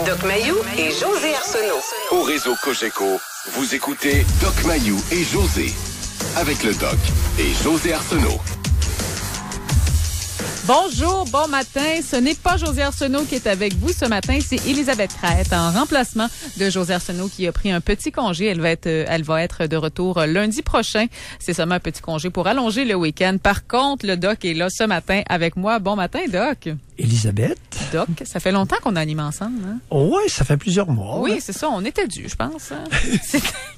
Doc Mayou et José Arsenault. Au réseau Cogeco, vous écoutez Doc Mayou et José. Avec le Doc et José Arsenault. Bonjour, bon matin. Ce n'est pas José Arsenault qui est avec vous ce matin, c'est Elisabeth Crête en remplacement de José Arsenault qui a pris un petit congé. Elle va être de retour lundi prochain. C'est seulement un petit congé pour allonger le week-end. Par contre, le Doc est là ce matin avec moi. Bon matin, Doc. Elisabeth. Doc, ça fait longtemps qu'on anime ensemble, hein? Oui, ça fait plusieurs mois. Oui, c'est ça. On était dû, je pense. Hein?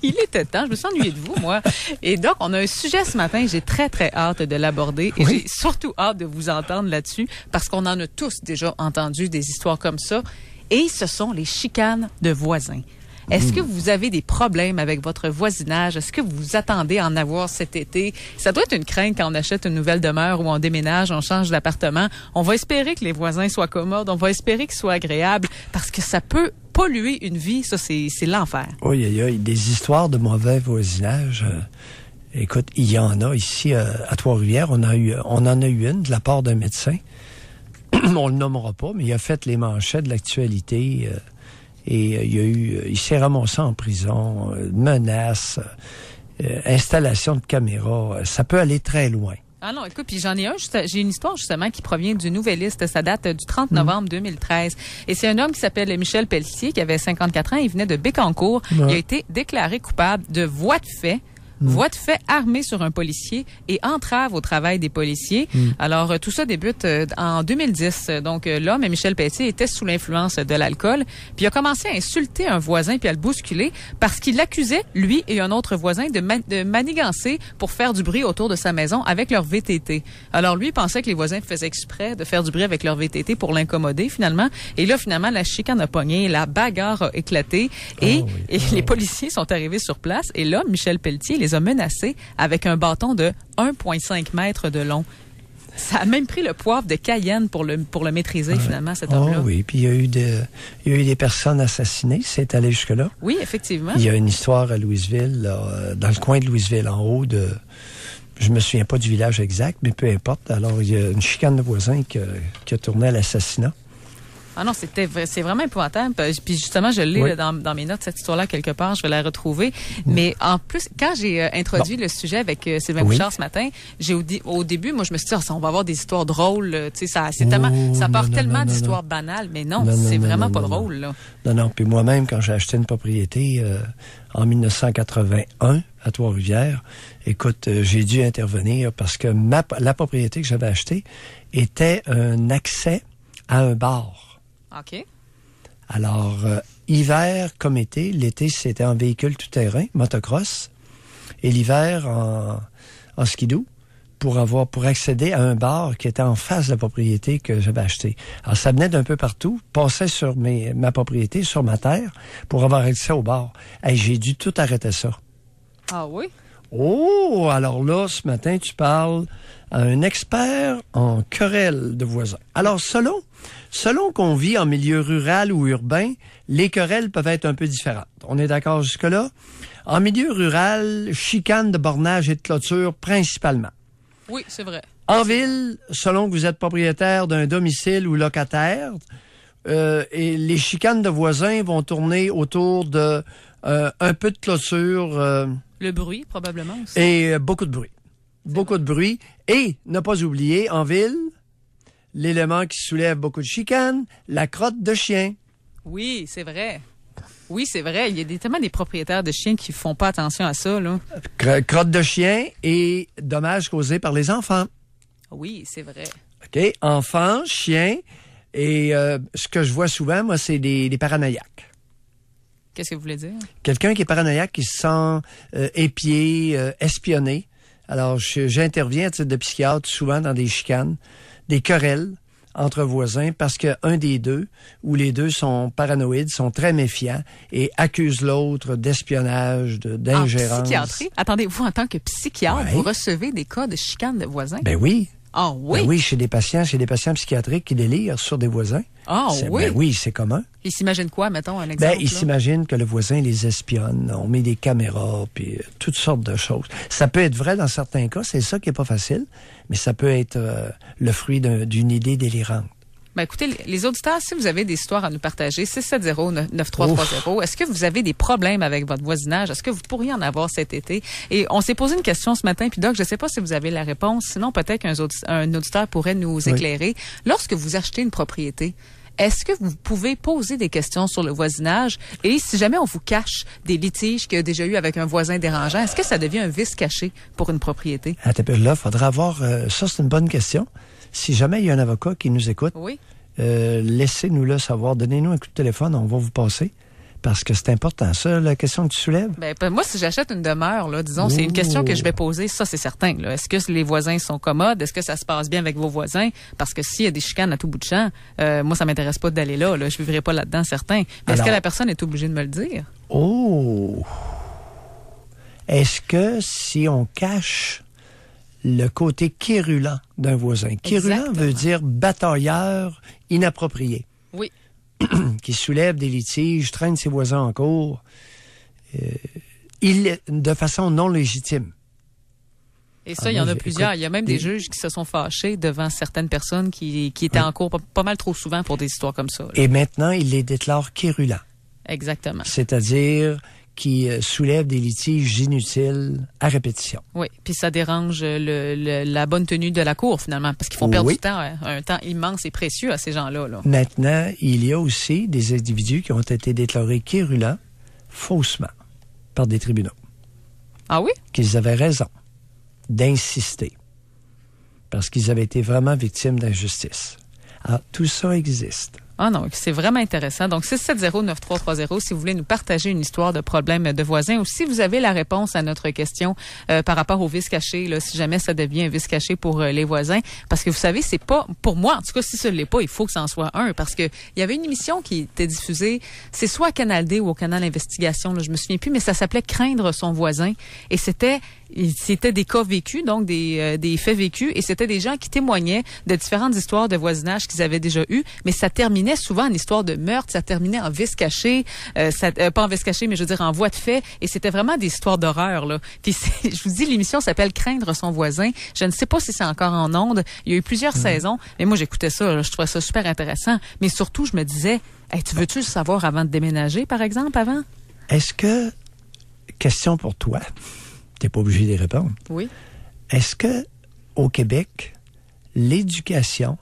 Il était temps. Je me suis ennuyée de vous, moi. Et Doc, on a un sujet ce matin. J'ai très, très hâte de l'aborder. Et j'ai surtout hâte de vous entendre là-dessus parce qu'on en a tous déjà entendu des histoires comme ça. Et ce sont les chicanes de voisins. Est-ce que vous avez des problèmes avec votre voisinage? Est-ce que vous vous attendez à en avoir cet été? Ça doit être une crainte quand on achète une nouvelle demeure ou on déménage, on change d'appartement. On va espérer que les voisins soient commodes, on va espérer qu'ils soient agréables parce que ça peut polluer une vie. Ça, c'est l'enfer. Oui, il y a des histoires de mauvais voisinage. Écoute, il y en a ici à Trois-Rivières. On en a eu une de la part d'un médecin. On le nommera pas, mais il a fait les manchettes de l'actualité. Et il s'est ramassé en prison, menaces, installation de caméras. Ça peut aller très loin. Ah non, écoute, puis j'ai une histoire justement qui provient du Nouvelliste. Ça date du 30 novembre 2013. Et c'est un homme qui s'appelle Michel Pelletier, qui avait 54 ans. Il venait de Bécancour. Il a été déclaré coupable de voie de fait armée sur un policier et entrave au travail des policiers. Alors, tout ça débute en 2010. Donc, l'homme, Michel Pelletier, était sous l'influence de l'alcool. Puis, il a commencé à insulter un voisin puis à le bousculer parce qu'il l'accusait, lui et un autre voisin, de manigancer pour faire du bruit autour de sa maison avec leur VTT. Alors, lui, il pensait que les voisins faisaient exprès de faire du bruit avec leur VTT pour l'incommoder, finalement. Et là, finalement, la chicane a pogné, la bagarre a éclaté et les policiers sont arrivés sur place. Et là, Michel Pelletier les a menacés avec un bâton de 1,5 mètres de long. Ça a même pris le poivre de Cayenne pour le maîtriser, finalement, cet homme-là. Oui, puis il y a eu des personnes assassinées, c'est allé jusque-là. Oui, effectivement. Il y a une histoire à Louisville, là, dans le coin de Louisville, en haut de... Je me souviens pas du village exact, mais peu importe. Alors, il y a une chicane de voisins qui a tourné à l'assassinat. Ah non, c'est vraiment épouvantable. Puis justement, je l'ai dans mes notes, cette histoire-là, quelque part, je vais la retrouver. Mais en plus, quand j'ai introduit le sujet avec Sylvain Bouchard ce matin, au début, moi, je me suis dit, on va avoir des histoires drôles. Tu sais, ça part tellement d'histoires banales, mais non, c'est vraiment pas drôle, là. Non. Puis moi-même, quand j'ai acheté une propriété en 1981 à Trois-Rivières, écoute, j'ai dû intervenir parce que la propriété que j'avais achetée était un accès à un bar. OK. Alors, hiver comme été, l'été, c'était en véhicule tout-terrain, motocross, et l'hiver en skidoo, pour accéder à un bar qui était en face de la propriété que j'avais achetée. Alors, ça venait d'un peu partout, passait sur ma propriété, sur ma terre, pour avoir accès au bar. Hey, j'ai dû tout arrêter ça. Ah oui? Oh, alors là, ce matin, tu parles à un expert en querelles de voisins. Alors, selon qu'on vit en milieu rural ou urbain, les querelles peuvent être un peu différentes. On est d'accord jusque-là? En milieu rural, chicane de bornage et de clôture principalement. Oui, c'est vrai. En ville, selon que vous êtes propriétaire d'un domicile ou locataire, et les chicanes de voisins vont tourner autour de un peu de clôture... le bruit, probablement aussi. Et beaucoup de bruit. Beaucoup de bruit. Et, ne pas oublier, en ville, l'élément qui soulève beaucoup de chicanes, la crotte de chien. Oui, c'est vrai. Oui, c'est vrai. Il y a tellement des propriétaires de chiens qui font pas attention à ça, là. Crotte de chien et dommages causés par les enfants. Oui, c'est vrai. OK. Enfants, chiens. Et ce que je vois souvent, moi, c'est des paranoïaques. Qu'est-ce que vous voulez dire? Quelqu'un qui est paranoïaque, qui se sent épié, espionné. Alors, j'interviens à titre de psychiatre souvent dans des chicanes, des querelles entre voisins parce qu'un des deux ou les deux sont paranoïdes, sont très méfiants et accusent l'autre d'espionnage, d'ingérence. En psychiatrie? Attendez-vous, en tant que psychiatre, vous recevez des cas de chicanes de voisins? Ben oui. Ah oui? Ben oui, chez des patients psychiatriques qui délirent sur des voisins. Ah oui? Ben oui, c'est commun. Ils s'imaginent quoi, mettons, un exemple? Ils s'imaginent que le voisin les espionne. On met des caméras, puis toutes sortes de choses. Ça peut être vrai dans certains cas, c'est ça qui est pas facile, mais ça peut être le fruit d'une idée délirante. Ben écoutez, les auditeurs, si vous avez des histoires à nous partager, 670-9330. Est-ce que vous avez des problèmes avec votre voisinage? Est-ce que vous pourriez en avoir cet été? Et on s'est posé une question ce matin, puis Doc, je ne sais pas si vous avez la réponse. Sinon, peut-être qu'un auditeur pourrait nous éclairer. Lorsque vous achetez une propriété, est-ce que vous pouvez poser des questions sur le voisinage? Et si jamais on vous cache des litiges qu'il y a déjà eu avec un voisin dérangeant, est-ce que ça devient un vice caché pour une propriété? Là, il faudra avoir... ça, c'est une bonne question. Si jamais il y a un avocat qui nous écoute, laissez-nous le savoir. Donnez-nous un coup de téléphone, on va vous passer. Parce que c'est important, ça, la question que tu soulèves. Ben, moi, si j'achète une demeure, là, disons, c'est une question que je vais poser, ça, c'est certain. Là. Est-ce que les voisins sont commodes? Est-ce que ça se passe bien avec vos voisins? Parce que s'il y a des chicanes à tout bout de champ, moi, ça m'intéresse pas d'aller là. Je vivrai pas là-dedans, certain. Mais est-ce que la personne est obligée de me le dire? Est-ce que si on cache le côté quérulant d'un voisin? Quérulant veut dire batailleur inapproprié. Oui. Qui soulève des litiges, traîne ses voisins en cours, de façon non légitime. Et ça, il y en a plusieurs. Il y a même des juges qui se sont fâchés devant certaines personnes qui étaient en cours pas mal trop souvent pour des histoires comme ça. Là. Et maintenant, ils les déclarent quérulents. Exactement. C'est-à-dire qui soulèvent des litiges inutiles à répétition. Oui, puis ça dérange la bonne tenue de la cour, finalement, parce qu'ils font perdre du temps, un temps immense et précieux à ces gens-là. Là. Maintenant, il y a aussi des individus qui ont été déclarés quérulents faussement par des tribunaux. Ah oui? Qu'ils avaient raison d'insister parce qu'ils avaient été vraiment victimes d'injustice. Alors, tout ça existe. Ah non, c'est vraiment intéressant. Donc, 670-9330, si vous voulez nous partager une histoire de problème de voisins ou si vous avez la réponse à notre question par rapport au vice caché, là, si jamais ça devient un vice caché pour les voisins. Parce que vous savez, c'est pas, pour moi, en tout cas, si ce ne l'est pas, il faut que ça en soit un. Parce que il y avait une émission qui était diffusée, c'est soit à Canal D ou au Canal Investigation, là, je me souviens plus, mais ça s'appelait Craindre son voisin. Et c'était des cas vécus, donc des faits vécus, et c'était des gens qui témoignaient de différentes histoires de voisinage qu'ils avaient déjà eues, mais ça terminait souvent en histoire de meurtre, ça terminait en vice caché, pas en vice caché, mais je veux dire en voie de fait, et c'était vraiment des histoires d'horreur, là. Puis je vous dis, l'émission s'appelle Craindre son voisin. Je ne sais pas si c'est encore en ondes. Il y a eu plusieurs saisons, mais moi j'écoutais ça, là, je trouvais ça super intéressant. Mais surtout, je me disais, hey, tu veux-tu le savoir avant de déménager, par exemple, avant? Est-ce que, question pour toi, t'es pas obligé d'y répondre. Oui. Est-ce que, au Québec, l'éducation,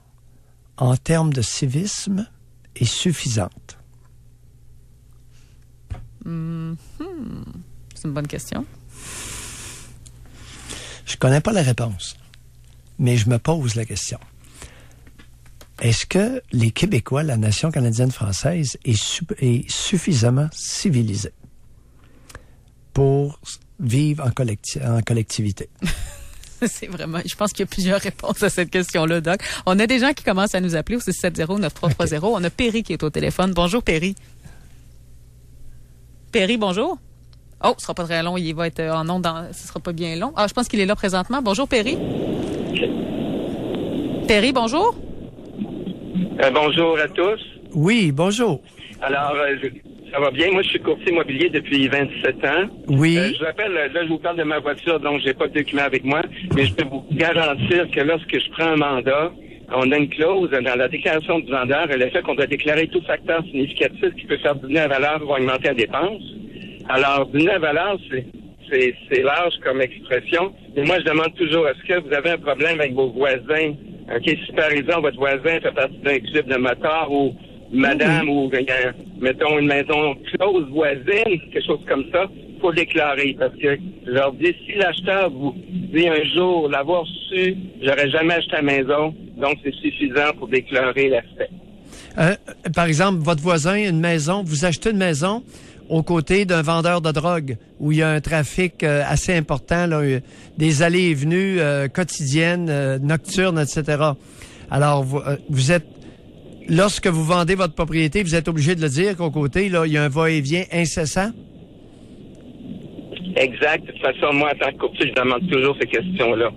en termes de civisme, est suffisante? C'est une bonne question. Je connais pas la réponse, mais je me pose la question. Est-ce que les Québécois, la nation canadienne-française, est suffisamment civilisée pour vivre en collectivité? C'est vraiment, je pense qu'il y a plusieurs réponses à cette question-là, Doc. On a des gens qui commencent à nous appeler au 670-9330. Okay. On a Perry qui est au téléphone. Bonjour, Perry. Perry, bonjour. Oh, ce sera pas très long. Il va être en ondes ce sera pas bien long. Ah, je pense qu'il est là présentement. Bonjour, Perry. Perry, bonjour. Bonjour à tous. Oui, bonjour. Alors, ça va bien. Moi, je suis courtier immobilier depuis 27 ans. Oui. Je vous rappelle, là, je vous parle de ma voiture, donc j'ai pas de document avec moi, mais je peux vous garantir que lorsque je prends un mandat, on a une clause dans la déclaration du vendeur, le fait qu'on doit déclarer tout facteur significatif qui peut faire diminuer la valeur ou augmenter la dépense. Alors, diminuer la valeur, c'est large comme expression. Et moi, je demande toujours, est-ce que vous avez un problème avec vos voisins? OK, si par exemple, votre voisin fait partie d'un club de motards ou madame, ou mettons une maison close voisine, quelque chose comme ça, il faut déclarer. Parce que je leur dis, si l'acheteur vous dit un jour l'avoir su, j'aurais jamais acheté la maison, donc c'est suffisant pour déclarer l'aspect. Par exemple, votre voisin, une maison, vous achetez une maison aux côtés d'un vendeur de drogue où il y a un trafic assez important, là, des allées et venues quotidiennes, nocturnes, etc. Alors, vous êtes, lorsque vous vendez votre propriété, vous êtes obligé de le dire qu'au côté, là, il y a un va-et-vient incessant? Exact. De toute façon, moi, en tant que courtier, je demande toujours ces questions-là.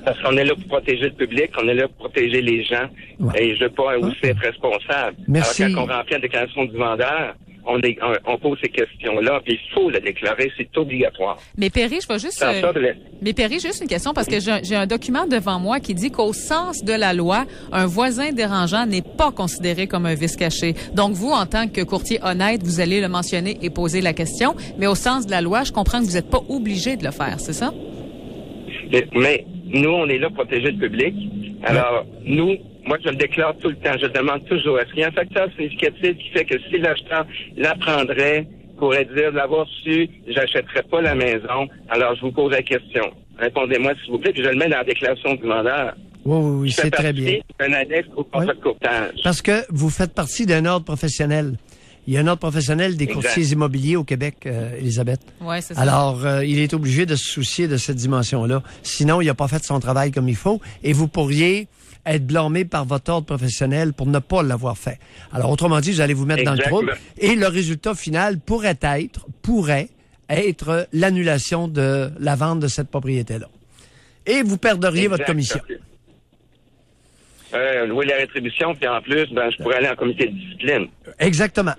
Parce qu'on est là pour protéger le public, on est là pour protéger les gens, et je veux pas aussi être responsable. Merci. Alors, quand on remplit la déclaration du vendeur, on pose ces questions-là, puis il faut le déclarer, c'est obligatoire. Mais Perry, je vais juste... Mais Perry, juste une question, parce que j'ai un document devant moi qui dit qu'au sens de la loi, un voisin dérangeant n'est pas considéré comme un vice caché. Donc, vous, en tant que courtier honnête, vous allez le mentionner et poser la question, mais au sens de la loi, je comprends que vous n'êtes pas obligé de le faire, c'est ça? Mais nous, on est là pour protéger le public. Alors, moi, je le déclare tout le temps. Je demande toujours, est-ce qu'il y a un facteur significatif qui fait que si l'acheteur l'apprendrait, pourrait dire, de l'avoir su, j'achèterais pas la maison. Alors, je vous pose la question. Répondez-moi, s'il vous plaît, puis je le mets dans la déclaration du vendeur. Oui, c'est très bien. C'est un annexe au contrat de courtage. Parce que vous faites partie d'un ordre professionnel. Il y a un ordre professionnel des courtiers immobiliers au Québec, Elisabeth. Oui, c'est ça. Alors, il est obligé de se soucier de cette dimension-là. Sinon, il n'a pas fait son travail comme il faut et vous pourriez être blâmé par votre ordre professionnel pour ne pas l'avoir fait. Alors, autrement dit, vous allez vous mettre dans le trouble et le résultat final pourrait être l'annulation de la vente de cette propriété-là. Et vous perdriez votre commission. Oui, la rétribution, puis en plus, je pourrais aller en comité de discipline. Exactement.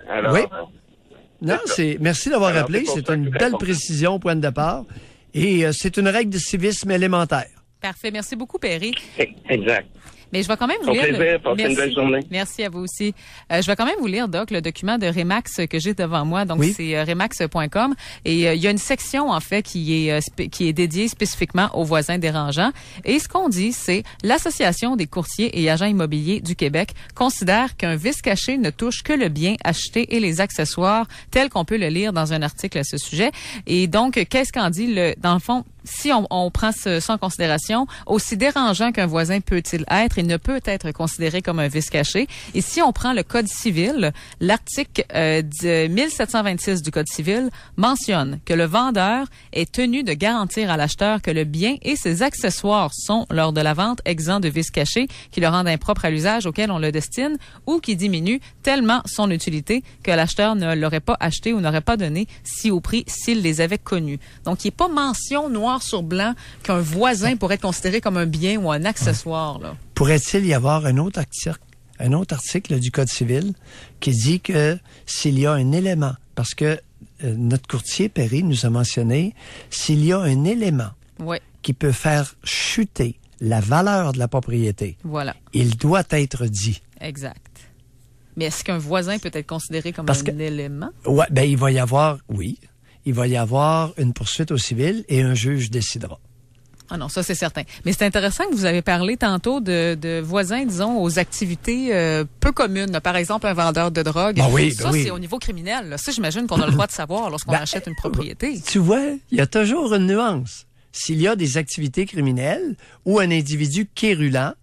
Alors, oui. Non, merci d'avoir rappelé. C'est une belle précision au point de départ. Et c'est une règle de civisme élémentaire. Parfait. Merci beaucoup, Perry. Exact. Mais je vais quand même vous lire... plaisir, passez une belle journée. Merci à vous aussi. Je vais quand même vous lire, Doc, le document de Remax que j'ai devant moi. Donc, c'est remax.com. Et il y a une section, en fait, qui est dédiée spécifiquement aux voisins dérangeants. Et ce qu'on dit, c'est l'Association des courtiers et agents immobiliers du Québec considère qu'un vice caché ne touche que le bien acheté et les accessoires, tel qu'on peut le lire dans un article à ce sujet. Et donc, qu'est-ce qu'en dit dans le fond? Si on prend ça en considération, aussi dérangeant qu'un voisin peut-il être, il ne peut être considéré comme un vice caché. Et si on prend le Code civil, l'article 1726 du Code civil mentionne que le vendeur est tenu de garantir à l'acheteur que le bien et ses accessoires sont, lors de la vente, exempts de vice caché qui le rendent impropre à l'usage auquel on le destine ou qui diminue tellement son utilité que l'acheteur ne l'aurait pas acheté ou n'aurait pas donné si au prix s'il les avait connus. Donc, il n'est pas mention noir sur blanc qu'un voisin pourrait être considéré comme un bien ou un accessoire, là. Pourrait-il y avoir un autre article du Code civil qui dit que s'il y a un élément, parce que notre courtier Perry nous a mentionné, s'il y a un élément qui peut faire chuter la valeur de la propriété, il doit être dit. Exact. Mais est-ce qu'un voisin peut être considéré comme un élément? Oui, il va y avoir une poursuite au civil et un juge décidera. Ah non, ça c'est certain. Mais c'est intéressant que vous avez parlé tantôt de voisins, disons, aux activités peu communes. Là. Par exemple, un vendeur de drogue. C'est au niveau criminel. Là. Ça, j'imagine qu'on a le droit de savoir lorsqu'on achète une propriété. Tu vois, il y a toujours une nuance. S'il y a des activités criminelles ou un individu quérulent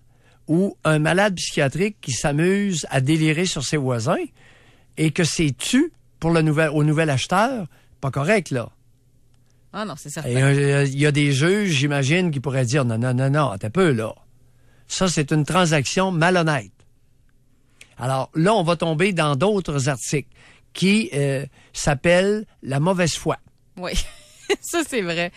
ou un malade psychiatrique qui s'amuse à délirer sur ses voisins et que c'est tu pour au nouvel acheteur, pas correct, là. Ah non, c'est certain. Il y a des juges, j'imagine, qui pourraient dire non, attends un peu, là. Ça, c'est une transaction malhonnête. Alors, là, on va tomber dans d'autres articles qui s'appellent la mauvaise foi. Oui, ça, c'est vrai.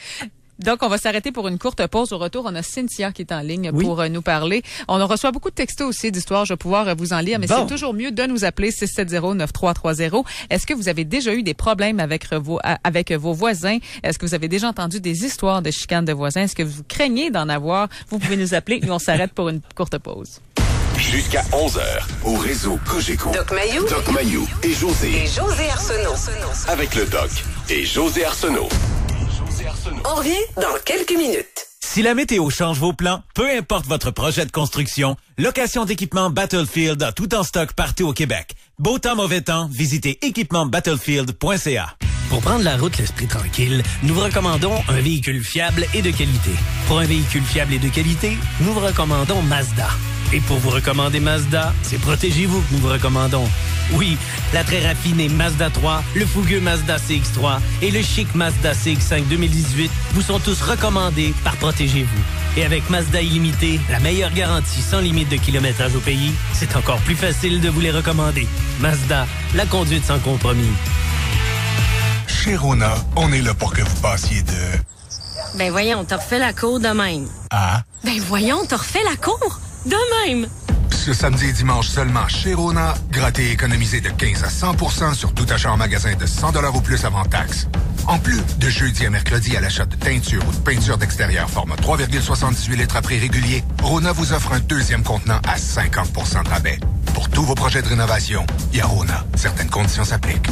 Donc, on va s'arrêter pour une courte pause. Au retour, on a Cynthia qui est en ligne pour nous parler. On reçoit beaucoup de textos aussi d'histoires. Je vais pouvoir vous en lire, mais c'est toujours mieux de nous appeler 670-9330. Est-ce que vous avez déjà eu des problèmes avec vos voisins? Est-ce que vous avez déjà entendu des histoires de chicanes de voisins? Est-ce que vous craignez d'en avoir? Vous pouvez nous appeler. Nous, on s'arrête pour une courte pause. Jusqu'à 11h, au réseau Cogeco. Doc Mayou et José. Et José Arsenault. Avec le Doc et José Arsenault. On revient dans quelques minutes. Si la météo change vos plans, peu importe votre projet de construction, Location d'équipement Battlefield a tout en stock partout au Québec. Beau temps, mauvais temps, visitez équipemaentbattlefield.ca. Pour prendre la route l'esprit tranquille, nous vous recommandons un véhicule fiable et de qualité. Pour un véhicule fiable et de qualité, nous vous recommandons Mazda. Et pour vous recommander Mazda, c'est Protégez-vous que nous vous recommandons. Oui, la très raffinée Mazda 3, le fougueux Mazda CX-3 et le chic Mazda CX-5 2018 vous sont tous recommandés par Protégez-vous. Et avec Mazda Illimité, la meilleure garantie sans limite de kilométrage au pays, c'est encore plus facile de vous les recommander. Mazda, la conduite sans compromis. Chez Rona, on est là pour que vous passiez de... Ben voyons, t'as refait la cour de même. Ah? Ben voyons, t'as refait la cour de même. Ce samedi et dimanche seulement chez Rona, grattez et économisez de 15 à 100% sur tout achat en magasin de 100 $ ou plus avant taxe. En plus, de jeudi à mercredi à l'achat de teinture ou de peinture d'extérieur format 3,78 litres à prix régulier, Rona vous offre un deuxième contenant à 50% de rabais. Pour tous vos projets de rénovation, il y a Rona. Certaines conditions s'appliquent.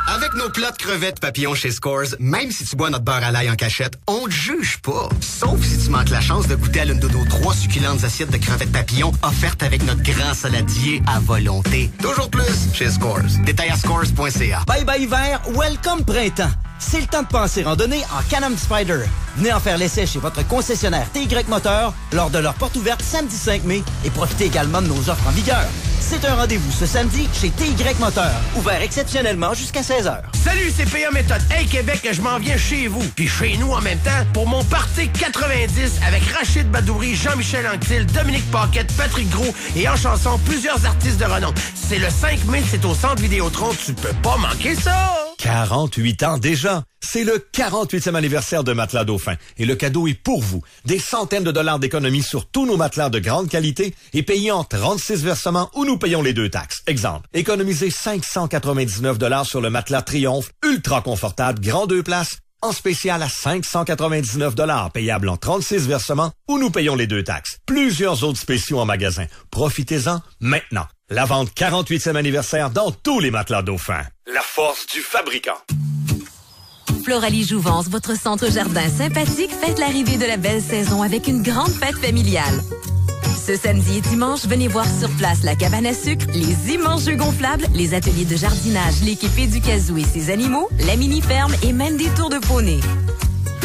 Avec nos plats de crevettes papillons chez Scores, même si tu bois notre beurre à l'ail en cachette, on te juge pas. Sauf si tu manques la chance de goûter à l'une de nos 3 succulentes assiettes de crevettes papillons offertes avec notre grand saladier à volonté. Toujours plus chez Scores. Détail à scores.ca. Bye bye hiver, welcome printemps. C'est le temps de penser randonnée en Can-Am Spyder. Venez en faire l'essai chez votre concessionnaire TY Moteur lors de leur porte ouverte samedi 5 mai et profitez également de nos offres en vigueur. C'est un rendez-vous ce samedi chez TY Moteur, ouvert exceptionnellement jusqu'à 16h. Salut, c'est PA Méthode. Hey Québec, je m'en viens chez vous. Puis chez nous en même temps pour mon party 90 avec Rachid Badouri, Jean-Michel Anctil, Dominique Paquette, Patrick Gros et en chanson plusieurs artistes de renom. C'est le 5 mai, c'est au Centre Vidéotron. Tu peux pas manquer ça. 48 ans déjà. C'est le 48e anniversaire de Matelas Dauphin. Et le cadeau est pour vous. Des centaines de dollars d'économie sur tous nos matelas de grande qualité et payés en 36 versements où nous payons les 2 taxes. Exemple, économisez 599 $ sur le matelas Triomphe, ultra confortable, grand 2 places, en spécial à 599 $, payable en 36 versements où nous payons les 2 taxes. Plusieurs autres spéciaux en magasin. Profitez-en maintenant. La vente 48e anniversaire dans tous les matelas Dauphin. La force du fabricant. Floralie Jouvence, votre centre jardin sympathique, fête l'arrivée de la belle saison avec une grande fête familiale. Ce samedi et dimanche, venez voir sur place la cabane à sucre, les immenses jeux gonflables, les ateliers de jardinage, l'équipe Éducazou et ses animaux, la mini-ferme et même des tours de poney.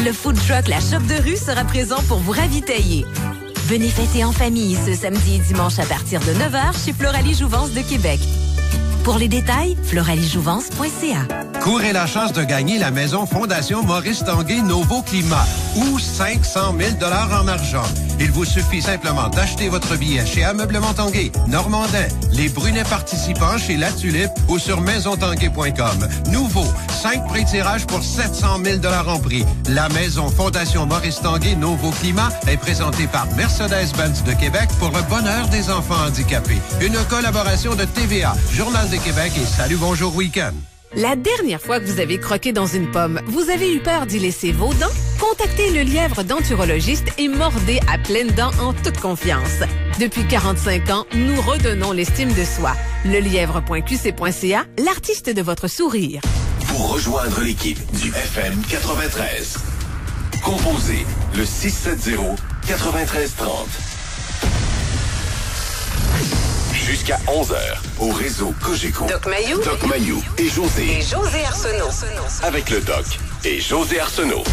Le food truck La Chope de rue sera présent pour vous ravitailler. Venez fêter en famille ce samedi et dimanche à partir de 9h chez Floralie Jouvence de Québec. Pour les détails, floraliejouvence.ca. Courez la chance de gagner la maison Fondation Maurice Tanguay Novo Climat ou 500 000 $ en argent. Il vous suffit simplement d'acheter votre billet chez Ameublement Tanguay, Normandin, les Brunets participants chez La Tulipe ou sur maisontanguay.com. Nouveau, 5 prix de tirage pour 700 000 $ en prix. La maison Fondation Maurice Tanguay Novo Climat est présentée par Mercedes-Benz de Québec pour le bonheur des enfants handicapés. Une collaboration de TVA, Journal de Québec et Salut Bonjour Week-end. La dernière fois que vous avez croqué dans une pomme, vous avez eu peur d'y laisser vos dents? Contactez le lièvre denturologiste et mordez à pleines dents en toute confiance. Depuis 45 ans, nous redonnons l'estime de soi. Lelièvre.qc.ca, l'artiste de votre sourire. Pour rejoindre l'équipe du FM 93, composez le 670-9330. Jusqu'à 11h, au réseau Cogeco. Doc Mayou et José. Et José Arsenault. Avec le Doc et José Arsenault.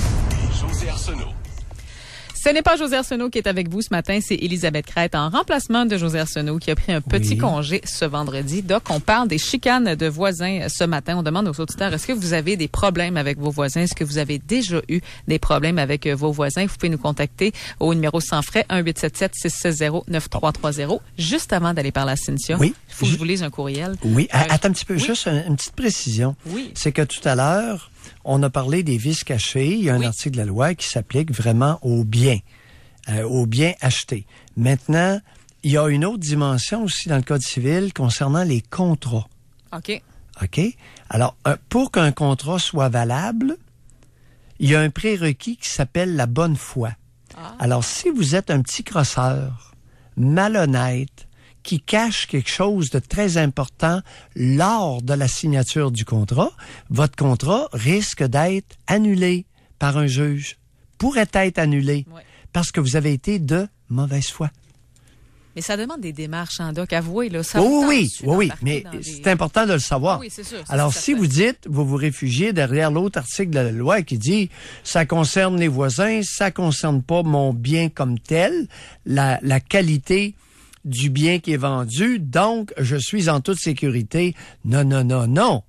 Ce n'est pas José Arsenault qui est avec vous ce matin, c'est Elisabeth Crête en remplacement de José Arsenault qui a pris un petit congé ce vendredi. Doc, on parle des chicanes de voisins ce matin. On demande aux auditeurs, est-ce que vous avez des problèmes avec vos voisins? Est-ce que vous avez déjà eu des problèmes avec vos voisins? Vous pouvez nous contacter au numéro sans frais 1-877-660-9330. Juste avant d'aller parler à Cynthia, il faut que je vous lise un courriel. Oui, attends un petit peu, juste une petite précision. Oui. C'est que tout à l'heure, on a parlé des vices cachés. Il y a un article de la loi qui s'applique vraiment aux biens achetés. Maintenant, il y a une autre dimension aussi dans le Code civil concernant les contrats. OK. Alors, pour qu'un contrat soit valable, il y a un prérequis qui s'appelle la bonne foi. Alors, si vous êtes un petit crosseur, malhonnête, qui cache quelque chose de très important lors de la signature du contrat, votre contrat risque d'être annulé par un juge. Pourrait être annulé parce que vous avez été de mauvaise foi. Mais ça demande des démarches, hein, Doc, avouez, là. Ça Oui, mais c'est important de le savoir. Oui, c'est sûr. Alors, si vous dites, vous vous réfugiez derrière l'autre article de la loi qui dit, ça concerne les voisins, ça concerne pas mon bien comme tel, la qualité du bien qui est vendu, donc je suis en toute sécurité. Non.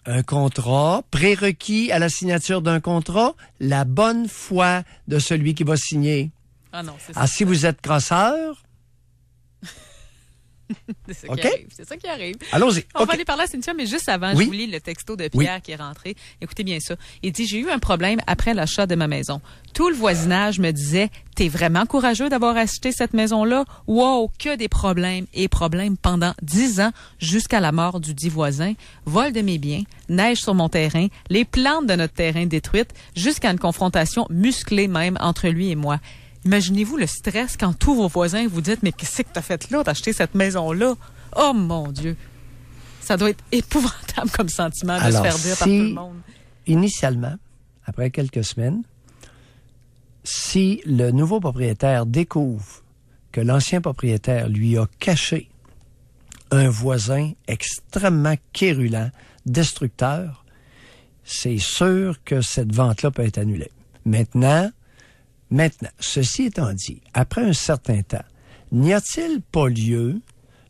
Un contrat, prérequis à la signature d'un contrat, la bonne foi de celui qui va signer. Ah non, c'est ça. Si vous êtes crosseur, C'est ça qui arrive. C'est ça qui arrive. Allons-y. On va aller parler à Cynthia, mais juste avant, je vous lis le texto de Pierre qui est rentré. Écoutez bien ça. Il dit, j'ai eu un problème après l'achat de ma maison. Tout le voisinage me disait, t'es vraiment courageux d'avoir acheté cette maison-là? Wow, que des problèmes et problèmes pendant 10 ans jusqu'à la mort du dit voisin. Vol de mes biens, neige sur mon terrain, les plantes de notre terrain détruites, jusqu'à une confrontation musclée même entre lui et moi. Imaginez-vous le stress quand tous vos voisins vous dites, mais qu'est-ce que t'as fait là, d'acheter cette maison-là? Oh mon Dieu! Ça doit être épouvantable comme sentiment de se faire dire par tout le monde. Initialement, après quelques semaines, si le nouveau propriétaire découvre que l'ancien propriétaire lui a caché un voisin extrêmement quérulent, destructeur, c'est sûr que cette vente-là peut être annulée. Maintenant, ceci étant dit, après un certain temps, n'y a-t-il pas lieu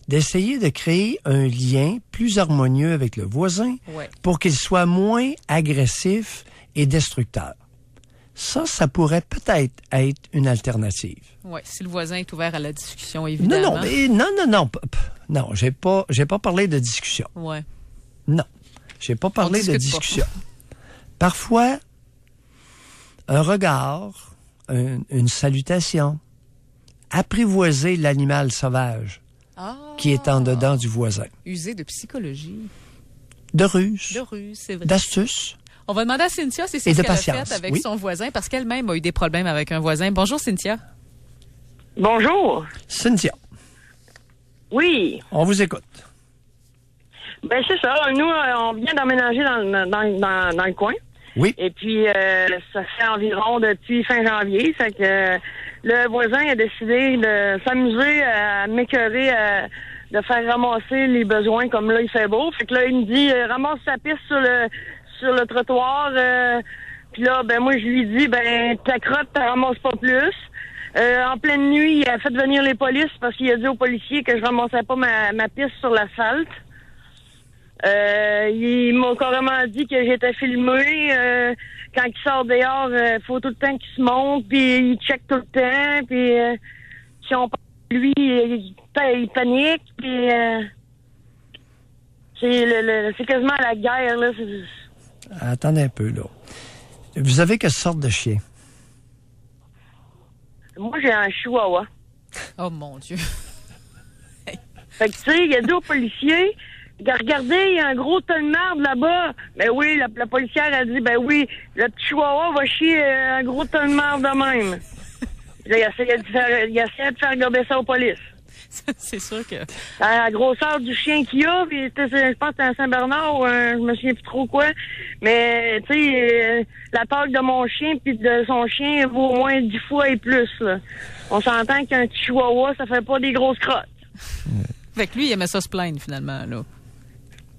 d'essayer de créer un lien plus harmonieux avec le voisin pour qu'il soit moins agressif et destructeur? Ça pourrait peut-être être une alternative. Oui, si le voisin est ouvert à la discussion, évidemment. Non, j'ai pas parlé de discussion. Ouais. Non, j'ai pas parlé de discussion. Parfois, un regard, une salutation, apprivoiser l'animal sauvage qui est en dedans du voisin. User de psychologie. De ruse. De ruse, c'est vrai. D'astuce. On va demander à Cynthia si c'est ce qu'elle a fait avec son voisin, parce qu'elle-même a eu des problèmes avec un voisin. Bonjour, Cynthia. Bonjour. Cynthia. Oui. On vous écoute. Ben c'est ça. Nous, on vient d'emménager dans le coin. Oui. Et puis, ça fait environ depuis fin janvier. Fait que le voisin a décidé de s'amuser à m'écœurer, de faire ramasser les besoins comme là, il fait beau. Fait que là, il me dit, ramasse sa piste sur le trottoir. Puis là, ben moi, je lui dis, ben ta crotte, t'en ramasses pas plus. En pleine nuit, il a fait venir les polices parce qu'il a dit aux policiers que je ramassais pas ma piste sur l'asphalte. Ils m'ont carrément dit que j'étais filmé. Quand il sort dehors, faut tout le temps qu'il se monte, puis il check tout le temps, puis si on parle de lui, il panique, puis c'est quasiment la guerre, là. Attendez un peu, là. Vous avez quelle sorte de chien? Moi, j'ai un chihuahua. Oh, mon Dieu. Fait que, tu sais, il a dit aux policiers, regardez, il y a un gros tas de marde là-bas. Ben oui, la policière a dit, ben oui, le petit chihuahua va chier un gros tas de marde de même. Là, il essayait de faire gober ça aux polices. C'est sûr que... À la grosseur du chien qu'il a, puis je pense que c'était un Saint-Bernard ou je me souviens plus trop quoi. Mais, tu sais, la taille de mon chien puis de son chien vaut au moins 10 fois et plus, là. On s'entend qu'un petit chihuahua, ça fait pas des grosses crottes. Fait que lui, il aimait ça se plaindre, finalement, là.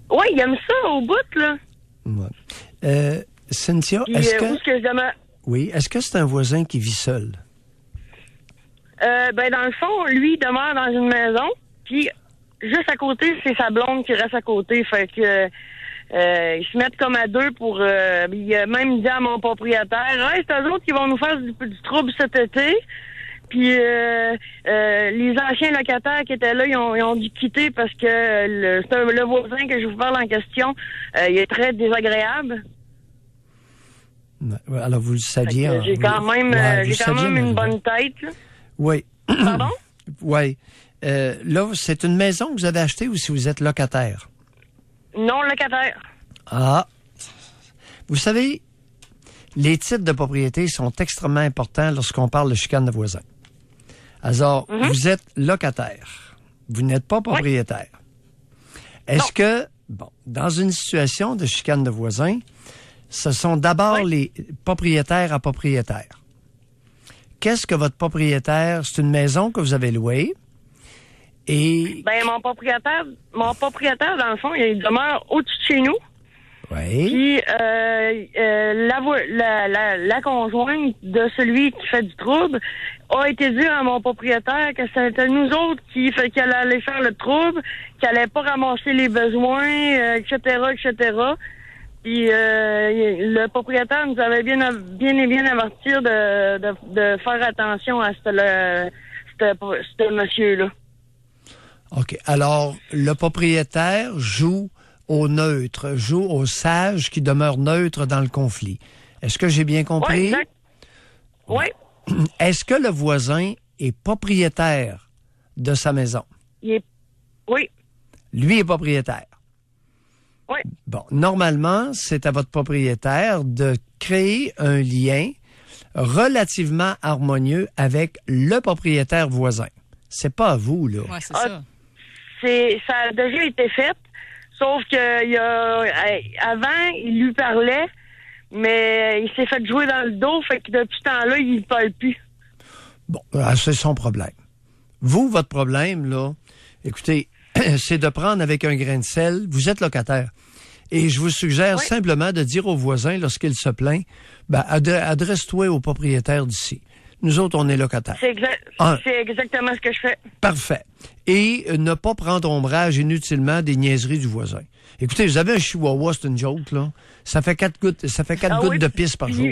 Oui, il aime ça au bout, là. Ouais. Cynthia, puis, est-ce que... où est-ce que je demeure? Oui, est-ce que c'est un voisin qui vit seul? Ben, dans le fond, lui, il demeure dans une maison, puis juste à côté, c'est sa blonde qui reste à côté. Fait que ils se mettent comme à deux pour... il a même dit à mon propriétaire, « Hey, c'est eux autres qui vont nous faire du trouble cet été. » Puis les anciens locataires qui étaient là, ils ont dû quitter parce que le voisin que je vous parle en question, il est très désagréable. Alors, vous le saviez. J'ai quand même, une bonne tête, là. Oui. Pardon? Oui. Là, c'est une maison que vous avez achetée ou si vous êtes locataire? Non locataire. Ah. Vous savez, les titres de propriété sont extrêmement importants lorsqu'on parle de chicane de voisins. Alors, vous êtes locataire. Vous n'êtes pas propriétaire. Est-ce que, dans une situation de chicane de voisins, ce sont d'abord les propriétaires à propriétaires? Qu'est-ce que votre propriétaire... C'est une maison que vous avez louée et... Ben, mon propriétaire, dans le fond, il demeure au-dessus de chez nous. Oui. Puis, la conjointe de celui qui fait du trouble a été dire à mon propriétaire que c'était nous autres qui allait faire le trouble, qu'elle allait pas ramasser les besoins, etc., etc., Puis le propriétaire nous avait bien avertir de faire attention à ce monsieur-là. OK. Alors, le propriétaire joue au neutre, joue au sage qui demeure neutre dans le conflit. Est-ce que j'ai bien compris? Oui, exact. Oui. Est-ce que le voisin est propriétaire de sa maison? Oui. Lui est propriétaire. Oui. Bon, normalement, c'est à votre propriétaire de créer un lien relativement harmonieux avec le propriétaire voisin. C'est pas à vous, là. Oui, c'est ça. Ça a déjà été fait, sauf que avant, il lui parlait, mais il s'est fait jouer dans le dos, fait que depuis ce temps-là, il ne parle plus. Bon, c'est son problème. Vous, votre problème, là, écoutez, c'est de prendre avec un grain de sel, vous êtes locataire. Et je vous suggère simplement de dire au voisin, lorsqu'il se plaint, adresse-toi au propriétaire d'ici. Nous autres, on est locataires. C'est exactement ce que je fais. Parfait. Et ne pas prendre ombrage inutilement des niaiseries du voisin. Écoutez, vous avez un chihuahua, c'est une joke, là. Ça fait 4 gouttes de pisse par jour.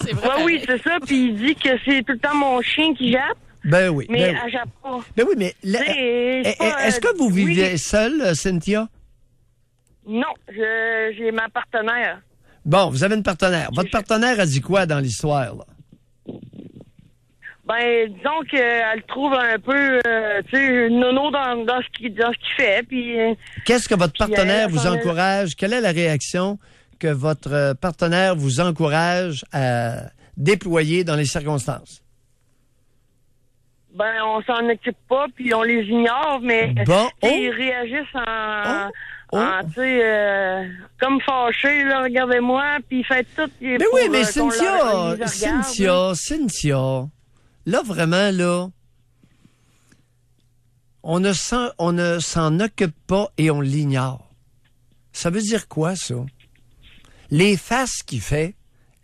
C'est vrai. Oui, c'est ça. Puis il dit que c'est tout le temps mon chien qui jappe. Ben oui. Mais elle jappe pas. Ben oui, mais est-ce que vous vivez seule, Cynthia? Non, j'ai ma partenaire. Bon, vous avez une partenaire. Votre partenaire a dit quoi dans l'histoire, là? Ben, disons qu'elle trouve un peu, nono dans ce qu'il fait. Puis, qu'est-ce que votre partenaire vous encourage? Quelle est la réaction que votre partenaire vous encourage à déployer dans les circonstances? Ben, on s'en occupe pas, puis on les ignore, mais ils réagissent comme fâchés, là, regardez-moi, puis ils font tout. Mais oui, mais Cynthia, là, vraiment, là, on ne s'en occupe pas et on l'ignore. Ça veut dire quoi, ça? Les faces qu'il fait,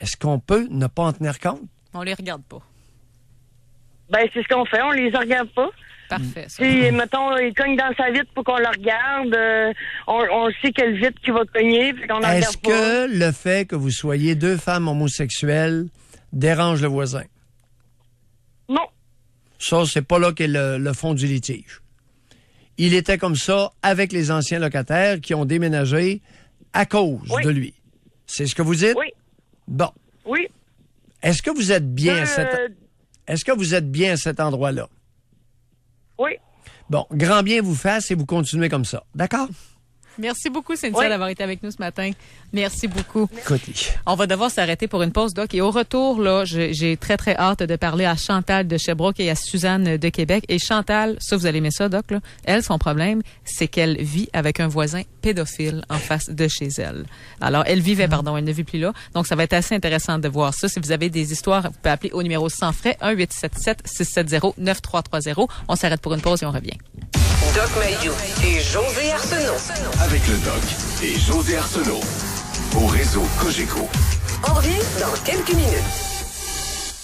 est-ce qu'on peut ne pas en tenir compte? On les regarde pas. Ben, c'est ce qu'on fait, on les regarde pas. Parfait. Si, mettons, il cogne dans sa vitre pour qu'on le regarde, on sait quelle vitre qu'il va cogner, puis qu'on ne regarde pas. Est-ce que le fait que vous soyez 2 femmes homosexuelles dérange le voisin? Non. Ça, c'est pas là qu'est le fond du litige. Il était comme ça avec les anciens locataires qui ont déménagé à cause de lui. C'est ce que vous dites? Oui. Bon. Oui. Est-ce que vous êtes bien Est-ce que vous êtes bien à cet endroit-là? Oui. Bon, grand bien vous fasse et vous continuez comme ça. D'accord? Merci beaucoup, Cynthia, d'avoir été avec nous ce matin. Merci beaucoup. Écoutez. On va devoir s'arrêter pour une pause, Doc. Et au retour, là, j'ai très, très hâte de parler à Chantal de Sherbrooke et à Suzanne de Québec. Et Chantal, ça, vous allez aimer ça, Doc, là. Elle, son problème, c'est qu'elle vit avec un voisin pédophile en face de chez elle. Alors, elle vivait, elle ne vit plus là. Donc, ça va être assez intéressant de voir ça. Si vous avez des histoires, vous pouvez appeler au numéro sans frais, 1-877-670-9330. On s'arrête pour une pause et on revient. Doc Mayou et José Arsenault. Avec le Doc et José Arsenault. Au réseau Cogeco. On revient dans quelques minutes.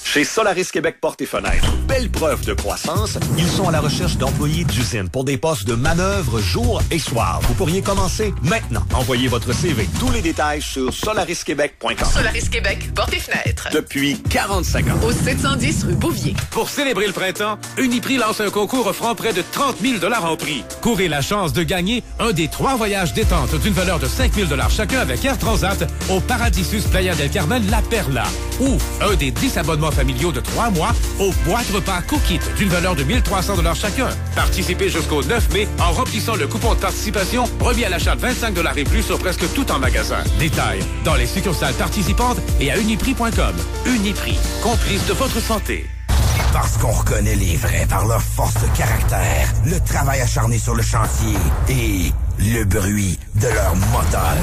Chez Solaris Québec Portes et Fenêtres, belle preuve de croissance, ils sont à la recherche d'employés d'usine pour des postes de manœuvre jour et soir. Vous pourriez commencer maintenant. Envoyez votre CV. Tous les détails sur solarisquebec.com. Solaris Québec Portes et Fenêtres. Depuis 45 ans. Au 710 rue Bouvier. Pour célébrer le printemps, Uniprix lance un concours offrant près de 30 000 $ en prix. Courez la chance de gagner un des 3 voyages détente d'une valeur de 5 000 $ chacun avec Air Transat au Paradisus Playa del Carmen La Perla. Ou un des 10 abonnements familiaux de 3 mois aux boîtes repas Cookit d'une valeur de 1 300 $ chacun. Participez jusqu'au 9 mai en remplissant le coupon de participation remis à l'achat de 25 $ et plus sur presque tout en magasin. Détails dans les succursales participantes et à uniprix.com. Uniprix, complice de votre santé. Parce qu'on reconnaît les vrais par leur force de caractère, le travail acharné sur le chantier et le bruit de leur moteur.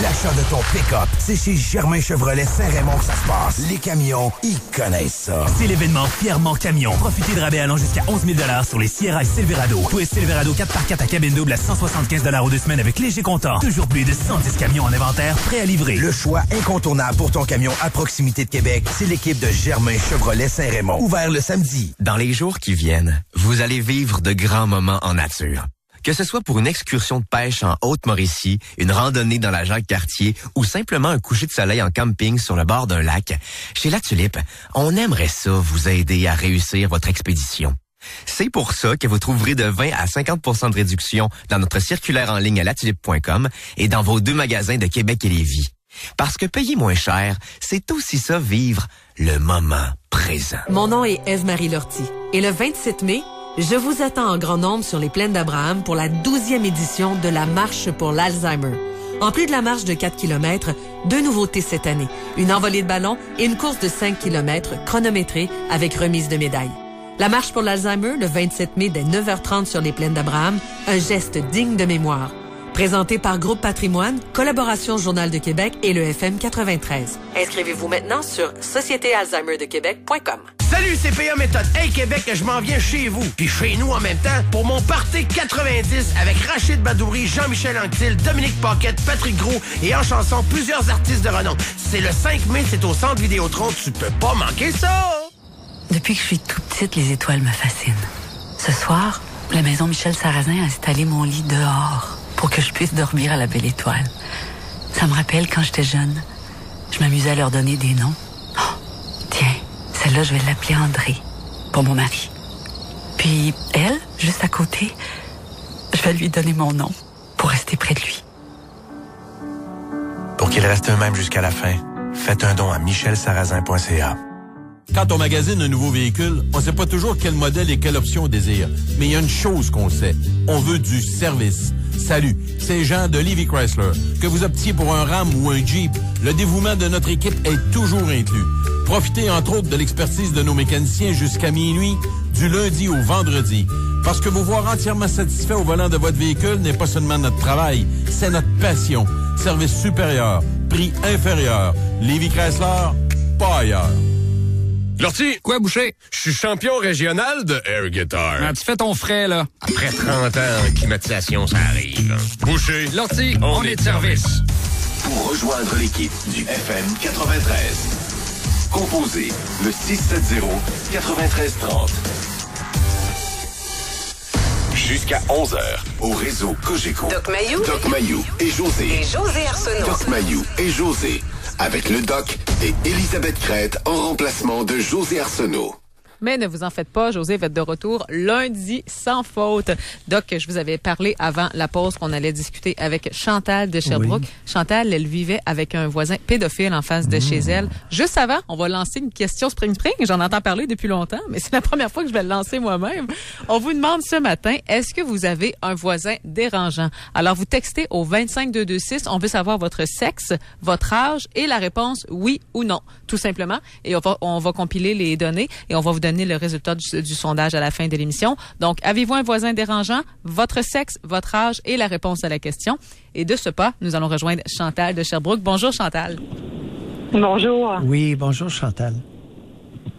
L'achat de ton pick-up, c'est chez Germain Chevrolet Saint-Raymond que ça se passe. Les camions, ils connaissent ça. C'est l'événement Fièrement Camion. Profitez de rabais allant jusqu'à 11 000 $ sur les Sierra et Silverado. Twist Silverado 4x4 à cabine double à 175 $ aux 2 semaines avec léger comptant. Toujours plus de 110 camions en inventaire prêts à livrer. Le choix incontournable pour ton camion à proximité de Québec, c'est l'équipe de Germain Chevrolet Saint-Raymond. Ouvert le samedi. Dans les jours qui viennent, vous allez vivre de grands moments en nature. Que ce soit pour une excursion de pêche en Haute-Mauricie, une randonnée dans la Jacques-Cartier ou simplement un coucher de soleil en camping sur le bord d'un lac, chez La Tulipe, on aimerait ça vous aider à réussir votre expédition. C'est pour ça que vous trouverez de 20 à 50% de réduction dans notre circulaire en ligne à latulipe.com et dans vos 2 magasins de Québec et Lévis. Parce que payer moins cher, c'est aussi ça vivre le moment présent. Mon nom est Ève-Marie Lortie et le 27 mai, je vous attends en grand nombre sur les plaines d'Abraham pour la 12e édition de la Marche pour l'Alzheimer. En plus de la marche de 4 km, 2 nouveautés cette année, une envolée de ballons et une course de 5 km chronométrée avec remise de médailles. La marche pour l'Alzheimer, le 27 mai dès 9h30 sur les plaines d'Abraham, un geste digne de mémoire. Présenté par Groupe Patrimoine, collaboration Journal de Québec et le FM 93. Inscrivez-vous maintenant sur sociétéalzheimerdequebec.com. Salut, c'est PA Méthode. Hey Québec, je m'en viens chez vous. Puis chez nous en même temps pour mon party 90 avec Rachid Badouri, Jean-Michel Anctil, Dominique Paquette, Patrick Gros et en chanson plusieurs artistes de renom. C'est le 5 mai, c'est au Centre Vidéotron. Tu peux pas manquer ça! Depuis que je suis toute petite, les étoiles me fascinent. Ce soir, la maison Michel Sarrazin a installé mon lit dehors pour que je puisse dormir à la belle étoile. Ça me rappelle quand j'étais jeune. Je m'amusais à leur donner des noms. Oh, tiens, celle-là, je vais l'appeler André, pour mon mari. Puis elle, juste à côté, je vais lui donner mon nom pour rester près de lui. Pour qu'ils restent eux-mêmes jusqu'à la fin, faites un don à michelsarrazin.ca. Quand on magasine un nouveau véhicule, on ne sait pas toujours quel modèle et quelle option on désire. Mais il y a une chose qu'on sait. On veut du service. Salut, c'est Jean de Lévis Chrysler. Que vous optiez pour un Ram ou un Jeep, le dévouement de notre équipe est toujours inclus. Profitez entre autres de l'expertise de nos mécaniciens jusqu'à minuit, du lundi au vendredi. Parce que vous voir entièrement satisfait au volant de votre véhicule n'est pas seulement notre travail, c'est notre passion. Service supérieur, prix inférieur. Lévis Chrysler, pas ailleurs. Lortie! Quoi, Boucher? Je suis champion régional de air guitar. Ah, tu fais ton frais, là. Après 30 ans en climatisation, ça arrive. Boucher! Lortie, on est de service. Pour rejoindre l'équipe du FM 93, composez le 670-9330. Jusqu'à 11h, au réseau Cogeco. Doc Mayou et José. Et José Arsenault. Doc Mayou et José. Avec le Doc et Elisabeth Crête en remplacement de José Arsenault. Mais ne vous en faites pas, José va être de retour lundi sans faute. Doc, je vous avais parlé avant la pause qu'on allait discuter avec Chantal de Sherbrooke. Oui. Chantal, elle vivait avec un voisin pédophile en face de chez elle. Juste avant, on va lancer une question Spring. J'en entends parler depuis longtemps, mais c'est la première fois que je vais le lancer moi-même. On vous demande ce matin, est-ce que vous avez un voisin dérangeant? Alors, vous textez au 25226. On veut savoir votre sexe, votre âge et la réponse oui ou non, tout simplement. Et on va compiler les données et on va vous donner le résultat du sondage à la fin de l'émission. Donc, avez-vous un voisin dérangeant, votre sexe, votre âge et la réponse à la question? Et de ce pas, nous allons rejoindre Chantal de Sherbrooke. Bonjour, Chantal. Bonjour. Oui, bonjour, Chantal.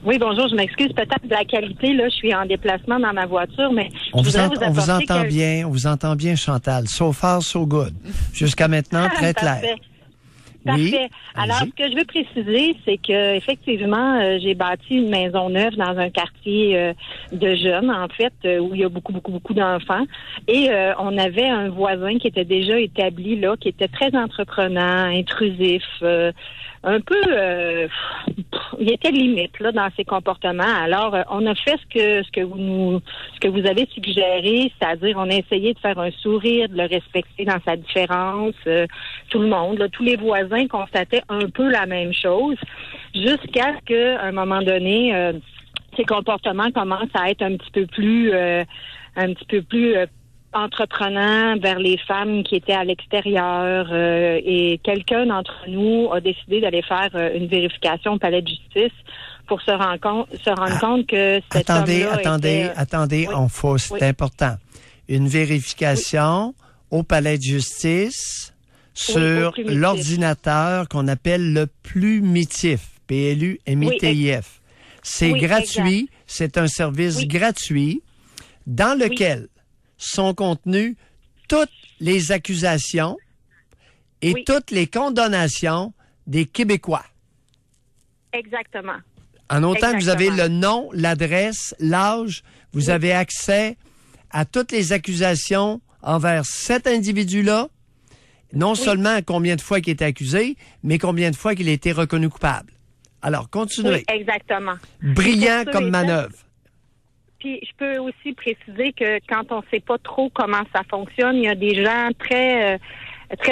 Oui, bonjour. Je m'excuse peut-être de la qualité. Là, je suis en déplacement dans ma voiture, mais on vous entend bien. On vous entend bien, Chantal. So far, so good. Jusqu'à maintenant, très clair. Parfait. Oui, alors, ce que je veux préciser, c'est que effectivement, j'ai bâti une maison neuve dans un quartier de jeunes, en fait, où il y a beaucoup d'enfants. Et on avait un voisin qui était déjà établi là, qui était très entreprenant, intrusif, un peu, il était limite là dans ses comportements. Alors, on a fait ce que vous avez suggéré, c'est-à-dire on a essayé de faire un sourire, de le respecter dans sa différence. Tout le monde, là, tous les voisins constataient un peu la même chose, jusqu'à ce qu'à un moment donné, ses comportements commencent à être un petit peu plus entreprenant vers les femmes qui étaient à l'extérieur et quelqu'un d'entre nous a décidé d'aller faire une vérification au palais de justice pour se rendre compte que cet homme-là Attendez, oui. on faut, c'est important. Une vérification au palais de justice sur l'ordinateur qu'on appelle le plumitif, PLUMITIF. C'est gratuit, exact. C'est un service gratuit dans lequel sont contenues toutes les accusations et toutes les condamnations des Québécois. Exactement. En autant que vous avez le nom, l'adresse, l'âge, vous avez accès à toutes les accusations envers cet individu-là, non seulement combien de fois il est accusé, mais combien de fois qu'il a été reconnu coupable. Alors, continuez. Oui, exactement. Brillant comme manœuvre. Puis je peux aussi préciser que quand on sait pas trop comment ça fonctionne, il y a des gens très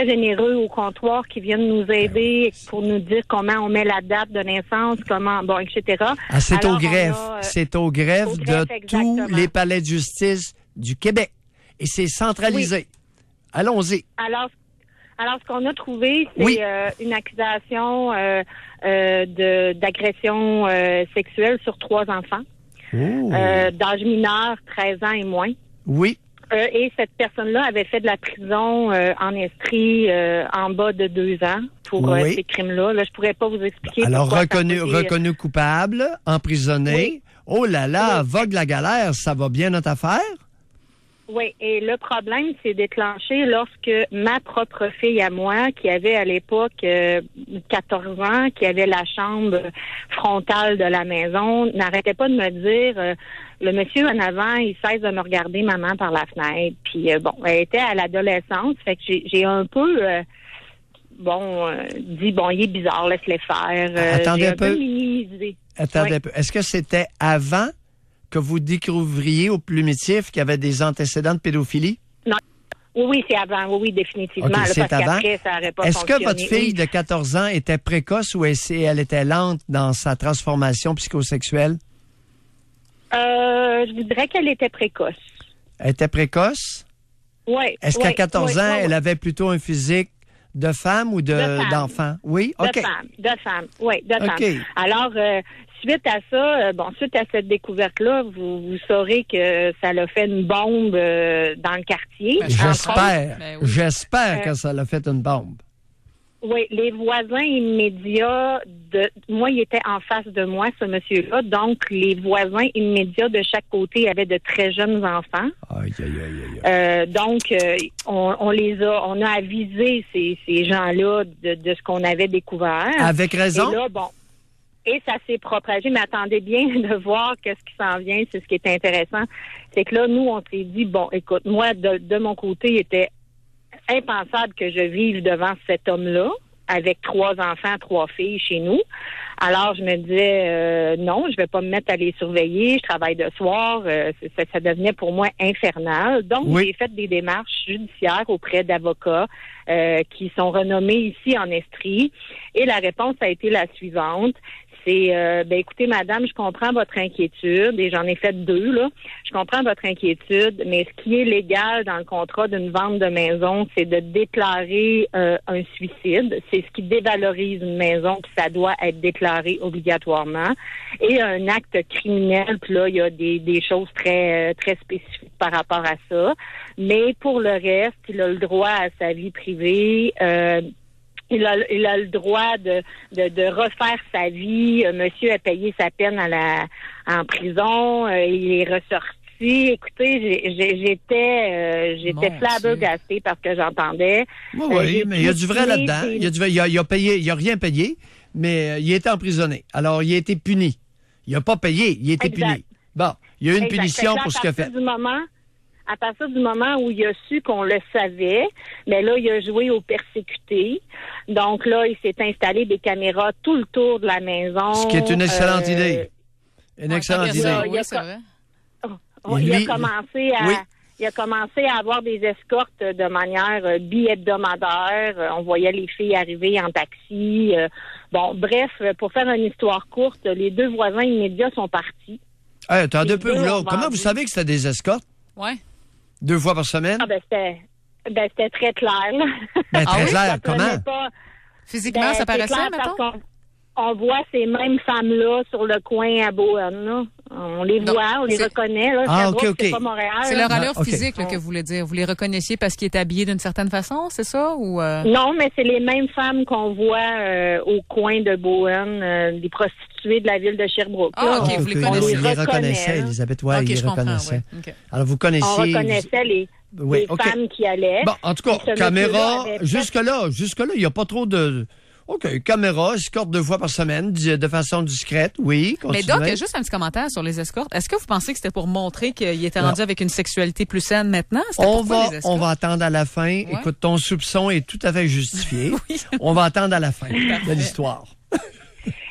généreux au comptoir qui viennent nous aider pour nous dire comment on met la date de naissance, etc. Ah, c'est au greffe. C'est au greffe de tous les palais de justice du Québec. Et c'est centralisé. Oui. Allons-y. Alors, ce qu'on a trouvé, c'est une accusation d'agression sexuelle sur 3 enfants. D'âge mineur, 13 ans et moins. Oui. Et cette personne-là avait fait de la prison en Estrie en bas de 2 ans pour ces crimes-là. Là, je pourrais pas vous expliquer. Alors, reconnu coupable, emprisonné. Oui. Oh là là, vogue la galère, ça va bien notre affaire? Oui, et le problème s'est déclenché lorsque ma propre fille à moi, qui avait à l'époque 14 ans, qui avait la chambre frontale de la maison, n'arrêtait pas de me dire le monsieur en avant, il cesse de me regarder, maman, par la fenêtre. Puis elle était à l'adolescence, fait que j'ai un peu dit il est bizarre, laisse-les faire. Attendez j'ai un peu. Minimisé. Attendez un peu. Est-ce que c'était avant que vous découvriez au plumitif qu'il y avait des antécédents de pédophilie? Non. Oui, c'est avant. Oui, définitivement. Okay, c'est parce avant. qu'après, ça n'aurait pas Est-ce fonctionné. que votre fille de 14 ans était précoce ou elle était lente dans sa transformation psychosexuelle? Je vous dirais qu'elle était précoce. Elle était précoce? Oui. Est-ce qu'à 14 ans, elle avait plutôt un physique de femme ou d'enfant? Oui? OK. De femme. Oui, de femme. Alors, suite à ça, suite à cette découverte-là, vous saurez que ça l'a fait une bombe dans le quartier. J'espère que ça l'a fait une bombe. Oui, les voisins immédiats moi, il était en face de moi, ce monsieur-là. Donc, les voisins immédiats de chaque côté avaient de très jeunes enfants. Aïe, aïe, aïe. Donc, on a avisé ces gens-là de ce qu'on avait découvert. Avec raison. Et là, et ça s'est propagé, mais attendez bien de voir qu'est-ce qui s'en vient, c'est ce qui est intéressant. C'est que là, nous, on s'est dit, écoute, moi, de mon côté, il était impensable que je vive devant cet homme-là, avec 3 enfants, 3 filles chez nous. Alors, je me disais, non, je vais pas me mettre à les surveiller, je travaille de soir, ça devenait pour moi infernal. Donc, j'ai fait des démarches judiciaires auprès d'avocats qui sont renommés ici en Estrie. Et la réponse a été la suivante. C'est, écoutez, madame, je comprends votre inquiétude, et j'en ai fait 2, là. Je comprends votre inquiétude, mais ce qui est légal dans le contrat d'une vente de maison, c'est de déclarer un suicide. C'est ce qui dévalorise une maison, puis ça doit être déclaré obligatoirement. Et un acte criminel, puis là, il y a des choses très, très spécifiques par rapport à ça. Mais pour le reste, il a le droit à sa vie privée, il a le droit de refaire sa vie. Monsieur a payé sa peine en prison. Il est ressorti. Écoutez, j'étais flabbergastée parce que j'entendais. Oui, mais il y a du vrai là-dedans. Il a rien payé, mais il a été emprisonné. Alors, il a été puni. Il n'a pas payé, il a été puni. Bon, il y a eu une punition pour ce qu'il a fait. À partir du moment où il a su qu'on le savait, mais là, il a joué au persécuté. Donc là, il s'est installé des caméras tout le tour de la maison. Ce qui est une excellente idée. Une excellente idée. Oui, c'est vrai. Il a commencé à avoir des escortes de manière bi-hebdomadaire. On voyait les filles arriver en taxi. Bref, pour faire une histoire courte, les 2 voisins immédiats sont partis. Hey, attendez un peu, là. Comment vous savez que c'était des escortes? Oui. 2 fois par semaine? C'était très clair. Très clair, comment? Physiquement, ça paraissait, mettons? On voit ces mêmes femmes-là sur le coin à Bowen, là. On les voit, on les reconnaît, là. C'est pas Montréal. C'est leur allure physique, là, que vous voulez dire. Vous les reconnaissiez parce qu'ils étaient habillés d'une certaine façon, c'est ça? Ou Non, mais c'est les mêmes femmes qu'on voit au coin de Bowen, des prostituées de la ville de Sherbrooke. Vous les connaissez. On les reconnaissait, Elisabeth. Oui, ils les reconnaissaient. Alors, vous connaissiez... On reconnaissait les femmes qui allaient. Bon, en tout cas, caméra, jusque-là, il n'y a pas trop de... OK, caméra, escorte 2 fois par semaine, de façon discrète, oui. Mais Doc, juste un petit commentaire sur les escortes. Est-ce que vous pensez que c'était pour montrer qu'il était rendu avec une sexualité plus saine maintenant? On va attendre à la fin. Ouais. Écoute, ton soupçon est tout à fait justifié. Oui. On va attendre à la fin de l'histoire.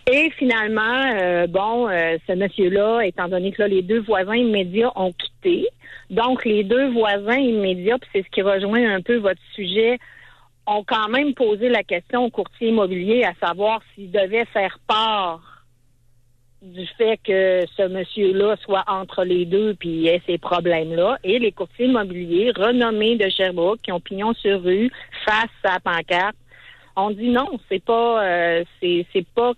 Et finalement, ce monsieur-là, étant donné que là, les deux voisins immédiats ont quitté, donc les deux voisins immédiats, puis c'est ce qui rejoint un peu votre sujet, ont quand même posé la question au courtier immobilier à savoir s'il devait faire part du fait que ce monsieur-là soit entre les deux puis ait ces problèmes-là. Et les courtiers immobiliers renommés de Sherbrooke qui ont pignon sur rue face à la pancarte ont dit non, c'est pas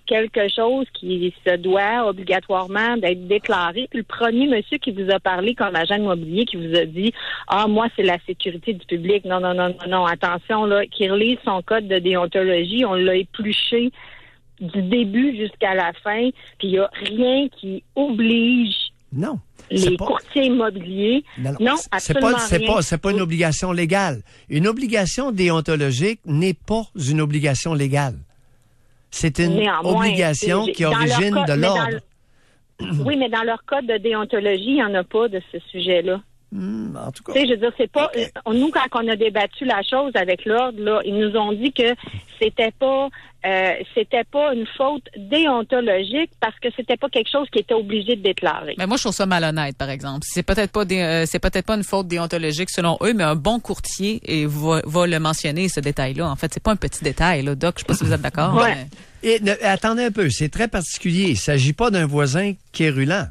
quelque chose qui se doit obligatoirement d'être déclaré. Puis le premier monsieur qui vous a parlé comme agent immobilier qui vous a dit moi c'est la sécurité du public. Non, attention là, qui relise son code de déontologie, on l'a épluché du début jusqu'à la fin, puis il n'y a rien qui oblige les courtiers immobiliers. Non, absolument rien. C'est pas une obligation légale. Une obligation déontologique n'est pas une obligation légale. C'est une obligation qui origine de l'ordre. Oui, mais dans leur code de déontologie, il n'y en a pas de ce sujet-là. En tout cas. Tu sais, je veux dire, c'est pas. Nous, quand on a débattu la chose avec l'ordre, là, ils nous ont dit que c'était pas une faute déontologique parce que c'était pas quelque chose qui était obligé de déclarer. Mais moi, je trouve ça malhonnête, par exemple. C'est peut-être pas une faute déontologique selon eux, mais un bon courtier va le mentionner, ce détail-là. En fait, c'est pas un petit détail, là. Doc, je sais pas si vous êtes d'accord. Ouais. Mais... attendez un peu, c'est très particulier. Il s'agit pas d'un voisin quérulant.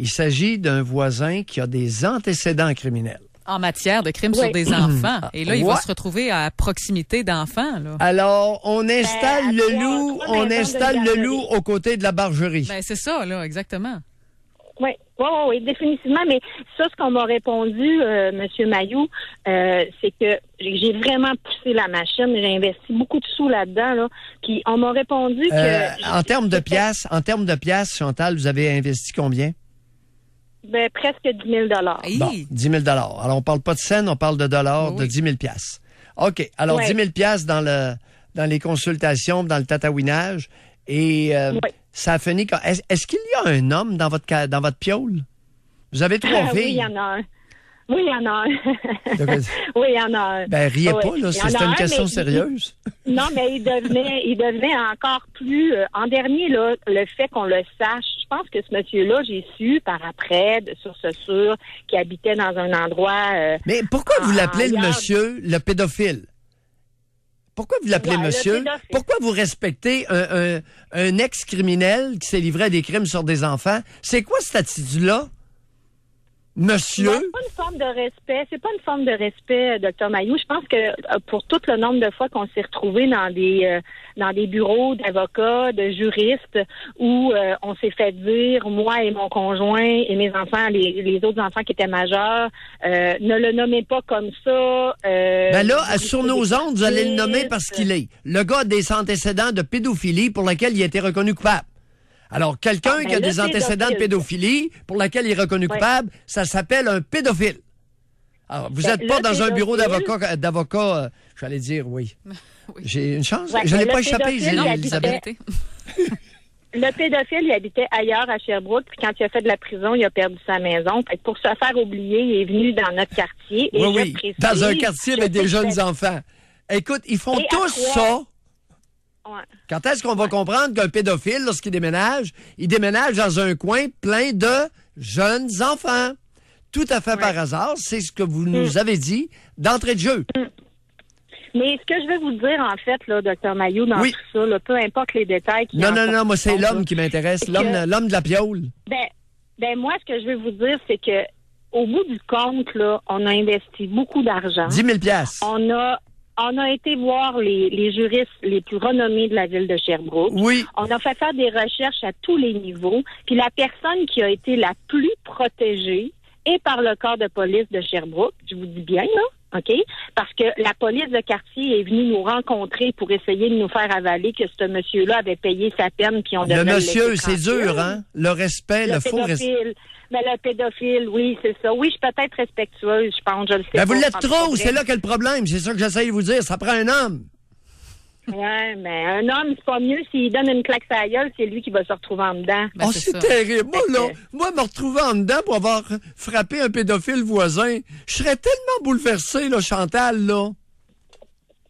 Il s'agit d'un voisin qui a des antécédents criminels. En matière de crimes sur des enfants. Et là, il va se retrouver à proximité d'enfants. Là. Alors, on installe le loup aux côtés de la bargerie. Ben, c'est ça, là, exactement. Oui, définitivement. Mais ça, ce qu'on m'a répondu, Monsieur Mailloux, c'est que j'ai vraiment poussé la machine. J'ai investi beaucoup de sous là-dedans. Là, puis on m'a répondu que... En termes de piastres, Chantal, vous avez investi combien? Ben, presque 10 000 Bon, 10 000 Alors, on parle pas de scènes, on parle de dollars, de 10 000 OK. Alors, 10 000 dans les consultations, dans le tatouinage. Et ça a fini quand... Est-ce qu'il y a un homme dans votre piole? Vous avez 3 filles? Oui, il y en a un. Oui, il y en a un. Oui, il y en a un. Ben, riez pas, là. C'était une question sérieuse. Non, mais il devenait encore plus... en dernier, là, le fait qu'on le sache, je pense que ce monsieur-là, j'ai su par après, de source sûre, qui habitait dans un endroit... mais pourquoi vous l'appelez le monsieur, le pédophile? Pourquoi vous l'appelez monsieur? Pourquoi vous respectez un ex-criminel qui s'est livré à des crimes sur des enfants? C'est quoi cette attitude-là? Monsieur? Non, c'est pas une forme de respect. C'est pas une forme de respect, Dr. Mailloux. Je pense que pour tout le nombre de fois qu'on s'est retrouvés dans des bureaux d'avocats, de juristes, où on s'est fait dire, moi et mon conjoint et mes enfants, les autres enfants qui étaient majeurs, ne le nommez pas comme ça. Ben là, sur nos ondes, vous allez le nommer parce qu'il est. Le gars a des antécédents de pédophilie pour lequel il a été reconnu coupable. Alors, quelqu'un qui a des antécédents de pédophilie pour laquelle il est reconnu coupable, ça s'appelle un pédophile. Alors, vous n'êtes pas dans un bureau d'avocat, j'allais dire oui. J'ai une chance. Je n'ai pas échappé, Elisabeth. Le pédophile, il habitait ailleurs à Sherbrooke, puis quand il a fait de la prison, il a perdu sa maison. Fait que pour se faire oublier, il est venu dans notre quartier. Et dans un quartier avec des jeunes enfants. Écoute, ils font tous ça. Ouais. Quand est-ce qu'on va comprendre qu'un pédophile, lorsqu'il déménage, il déménage dans un coin plein de jeunes enfants? Tout à fait par hasard, c'est ce que vous nous avez dit d'entrée de jeu. Mais ce que je vais vous dire, en fait, là, Dr. Mailloux, dans tout ça, là, peu importe les détails... Non, moi, c'est l'homme qui m'intéresse, l'homme de la piole. Ben, moi, ce que je vais vous dire, c'est que au bout du compte, là, on a investi beaucoup d'argent. 10 000 On a été voir les juristes les plus renommés de la ville de Sherbrooke. Oui. On a fait faire des recherches à tous les niveaux. Puis la personne qui a été la plus protégée est par le corps de police de Sherbrooke. Je vous dis bien, là. OK? Parce que la police de quartier est venue nous rencontrer pour essayer de nous faire avaler que ce monsieur-là avait payé sa peine puis on devait le monsieur, c'est dur, hein? Le respect, le faux respect. Mais le pédophile, oui, c'est ça. Oui, je suis peut-être respectueuse, je pense, je le sais pas. Vous l'êtes trop, c'est là qu'est le problème. C'est ça que j'essaie de vous dire. Ça prend un homme. Ouais, mais un homme, c'est pas mieux s'il donne une claque sur la gueule, c'est lui qui va se retrouver en dedans. Ben, c'est terrible. Moi, me retrouver en dedans pour avoir frappé un pédophile voisin, je serais tellement bouleversé, là, Chantal, là.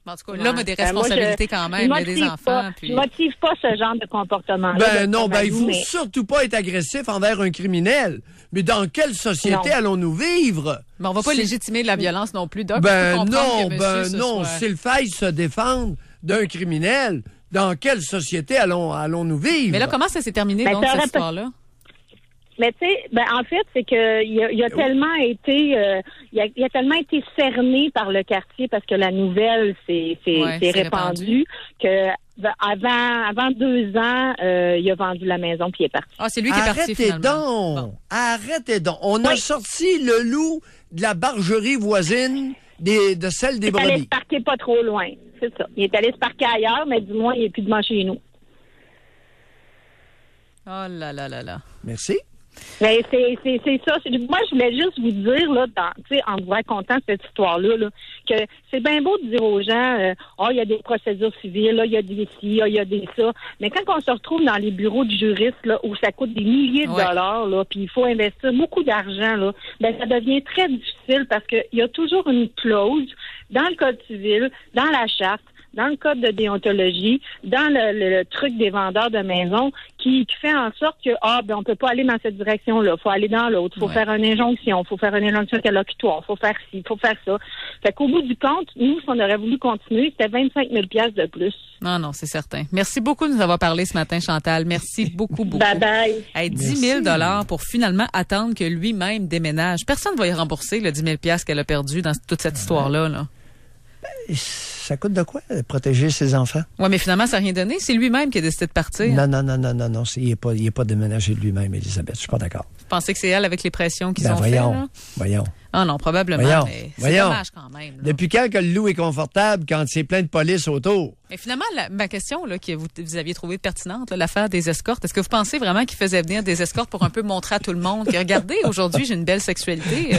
En tout cas, l'homme a des responsabilités quand même, il y a des enfants. Je motive pas ce genre de comportement-là. Il faut surtout pas être agressif envers un criminel. Mais dans quelle société allons-nous vivre? Mais on va pas légitimer de la violence non plus, Doc. Non. S'il faille se défendre d'un criminel, dans quelle société allons-nous vivre? Mais là, comment ça s'est terminé, donc, cette histoire-là? Mais tu sais, en fait, c'est que il a tellement été, il a tellement été cerné par le quartier parce que la nouvelle s'est répandue que avant 2 ans, il a vendu la maison puis il est parti. Ah, c'est lui qui est parti finalement. Arrêtez donc. On a sorti le loup de la bargerie voisine de celle des brebis. Il est allé se parquer pas trop loin, c'est ça. Il est allé se parquer ailleurs, mais du moins, il est plus devant chez nous. Oh là là là là. Merci. Mais c'est ça. Moi, je voulais juste vous dire, là, en vous racontant cette histoire-là, là, que c'est bien beau de dire aux gens, il y a des procédures civiles, il y a des ci, il y a des ça. Mais quand on se retrouve dans les bureaux de juristes, là, où ça coûte des milliers de dollars, là, puis il faut investir beaucoup d'argent, là, ça devient très difficile parce qu'il y a toujours une clause dans le Code civil, dans la charte, dans le code de déontologie, dans le truc des vendeurs de maisons, qui fait en sorte que on peut pas aller dans cette direction-là, faut aller dans l'autre, faut faire une injonction, faut faire une injonction interlocutoire, faut faire ci, faut faire ça. Fait qu'au bout du compte, nous, si on aurait voulu continuer, c'était 25 000 $ de plus. Non, c'est certain. Merci beaucoup de nous avoir parlé ce matin, Chantal. Merci beaucoup. Bye bye. Hey, 10 000 $ pour finalement attendre que lui-même déménage. Personne ne va y rembourser le 10 000 $ qu'elle a perdu dans toute cette histoire-là, là. Ça coûte de quoi, protéger ses enfants? Oui, mais finalement, ça n'a rien donné. C'est lui-même qui a décidé de partir. Non. Il n'est pas déménagé de lui-même, Elisabeth. Je suis pas d'accord. Vous pensez que c'est elle avec les pressions qu'ils ont fait, là? Voyons. Ah non, probablement, mais c'est dommage quand même. Là. Depuis quand que le loup est confortable quand c'est plein de police autour? Mais finalement, ma question là, que vous aviez trouvée pertinente, l'affaire des escortes, est-ce que vous pensez vraiment qu'il faisait venir des escortes pour un peu montrer à tout le monde que, regardez, aujourd'hui, j'ai une belle sexualité?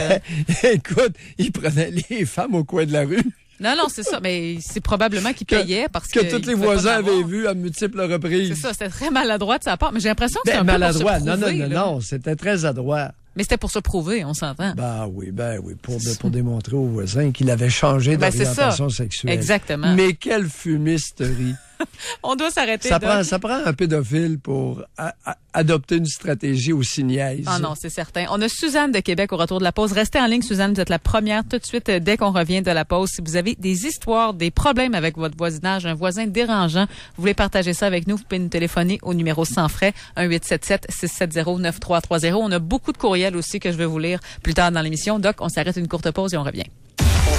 Écoute, il prenait les femmes au coin de la rue. Non, c'est ça. Mais c'est probablement qu'il payait parce que tous les voisins avaient vu à multiples reprises. C'est ça. C'était très maladroit de sa part. Mais j'ai l'impression que c'était un maladroit. Peu pour se prouver, non. C'était très adroit. Mais c'était pour se prouver, on s'entend. Ben oui. Pour démontrer aux voisins qu'il avait changé d'orientation sexuelle. Exactement. Mais quelle fumisterie. On doit s'arrêter. Ça prend un pédophile pour adopter une stratégie aussi niaise. Ah non, c'est certain. On a Suzanne de Québec au retour de la pause. Restez en ligne, Suzanne. Vous êtes la première tout de suite dès qu'on revient de la pause. Si vous avez des histoires, des problèmes avec votre voisinage, un voisin dérangeant, vous voulez partager ça avec nous, vous pouvez nous téléphoner au numéro sans frais 1-877-670-9330. On a beaucoup de courriels aussi que je vais vous lire plus tard dans l'émission. Doc, on s'arrête une courte pause et on revient.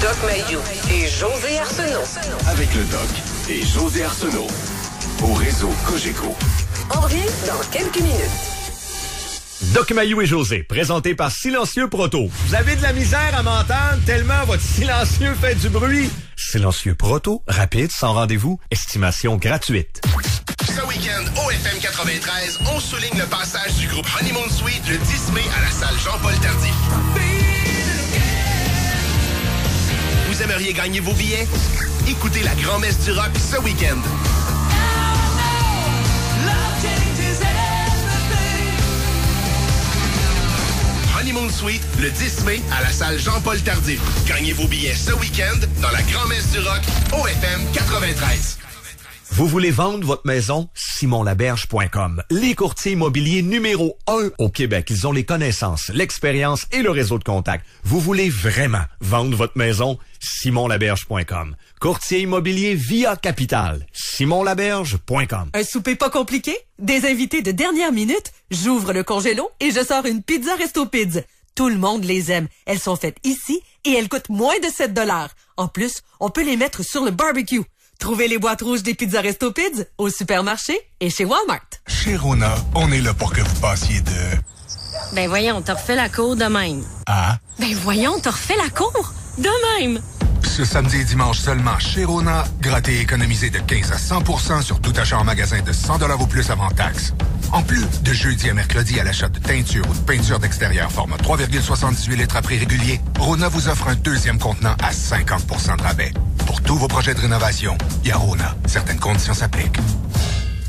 Doc Mayou et José Arsenault. Avec le Doc et José Arsenault. Au réseau Cogeco. On revient dans quelques minutes. Doc Mayou et José, présenté par Silencieux Proto. Vous avez de la misère à m'entendre tellement votre silencieux fait du bruit? Silencieux Proto, rapide, sans rendez-vous, estimation gratuite. Ce week-end, au FM 93, on souligne le passage du groupe Honeymoon Suite le 10 mai à la salle Jean-Paul Tardif. Vous aimeriez gagner vos billets? Écoutez la grand-messe du rock ce week-end. Honeymoon Suite, le 10 mai, à la salle Jean-Paul Tardif. Gagnez vos billets ce week-end dans la grand-messe du rock au FM 93. Vous voulez vendre votre maison? SimonLaberge.com. Les courtiers immobiliers numéro 1 au Québec. Ils ont les connaissances, l'expérience et le réseau de contacts. Vous voulez vraiment vendre votre maison? SimonLaberge.com. Courtier immobilier via Capital. SimonLaberge.com. Un souper pas compliqué? Des invités de dernière minute? J'ouvre le congélo et je sors une pizza Resto Pizza. Tout le monde les aime. Elles sont faites ici et elles coûtent moins de 7 $. En plus, on peut les mettre sur le barbecue. Trouvez les boîtes rouges des pizzas Resto Pizza au supermarché et chez Walmart. Chez Rona, on est là pour que vous passiez de... Ben voyons, t'as refait la cour de même. Ah? Ben voyons, t'as refait la cour de même. Ce samedi et dimanche seulement, chez Rona, grattez et économisez de 15 à 100% sur tout achat en magasin de 100 $ ou plus avant taxe. En plus, de jeudi à mercredi à l'achat de teinture ou de peinture d'extérieur format 3,78 litres à prix régulier, Rona vous offre un deuxième contenant à 50% de rabais. Pour tous vos projets de rénovation, il y a Rona. Certaines conditions s'appliquent.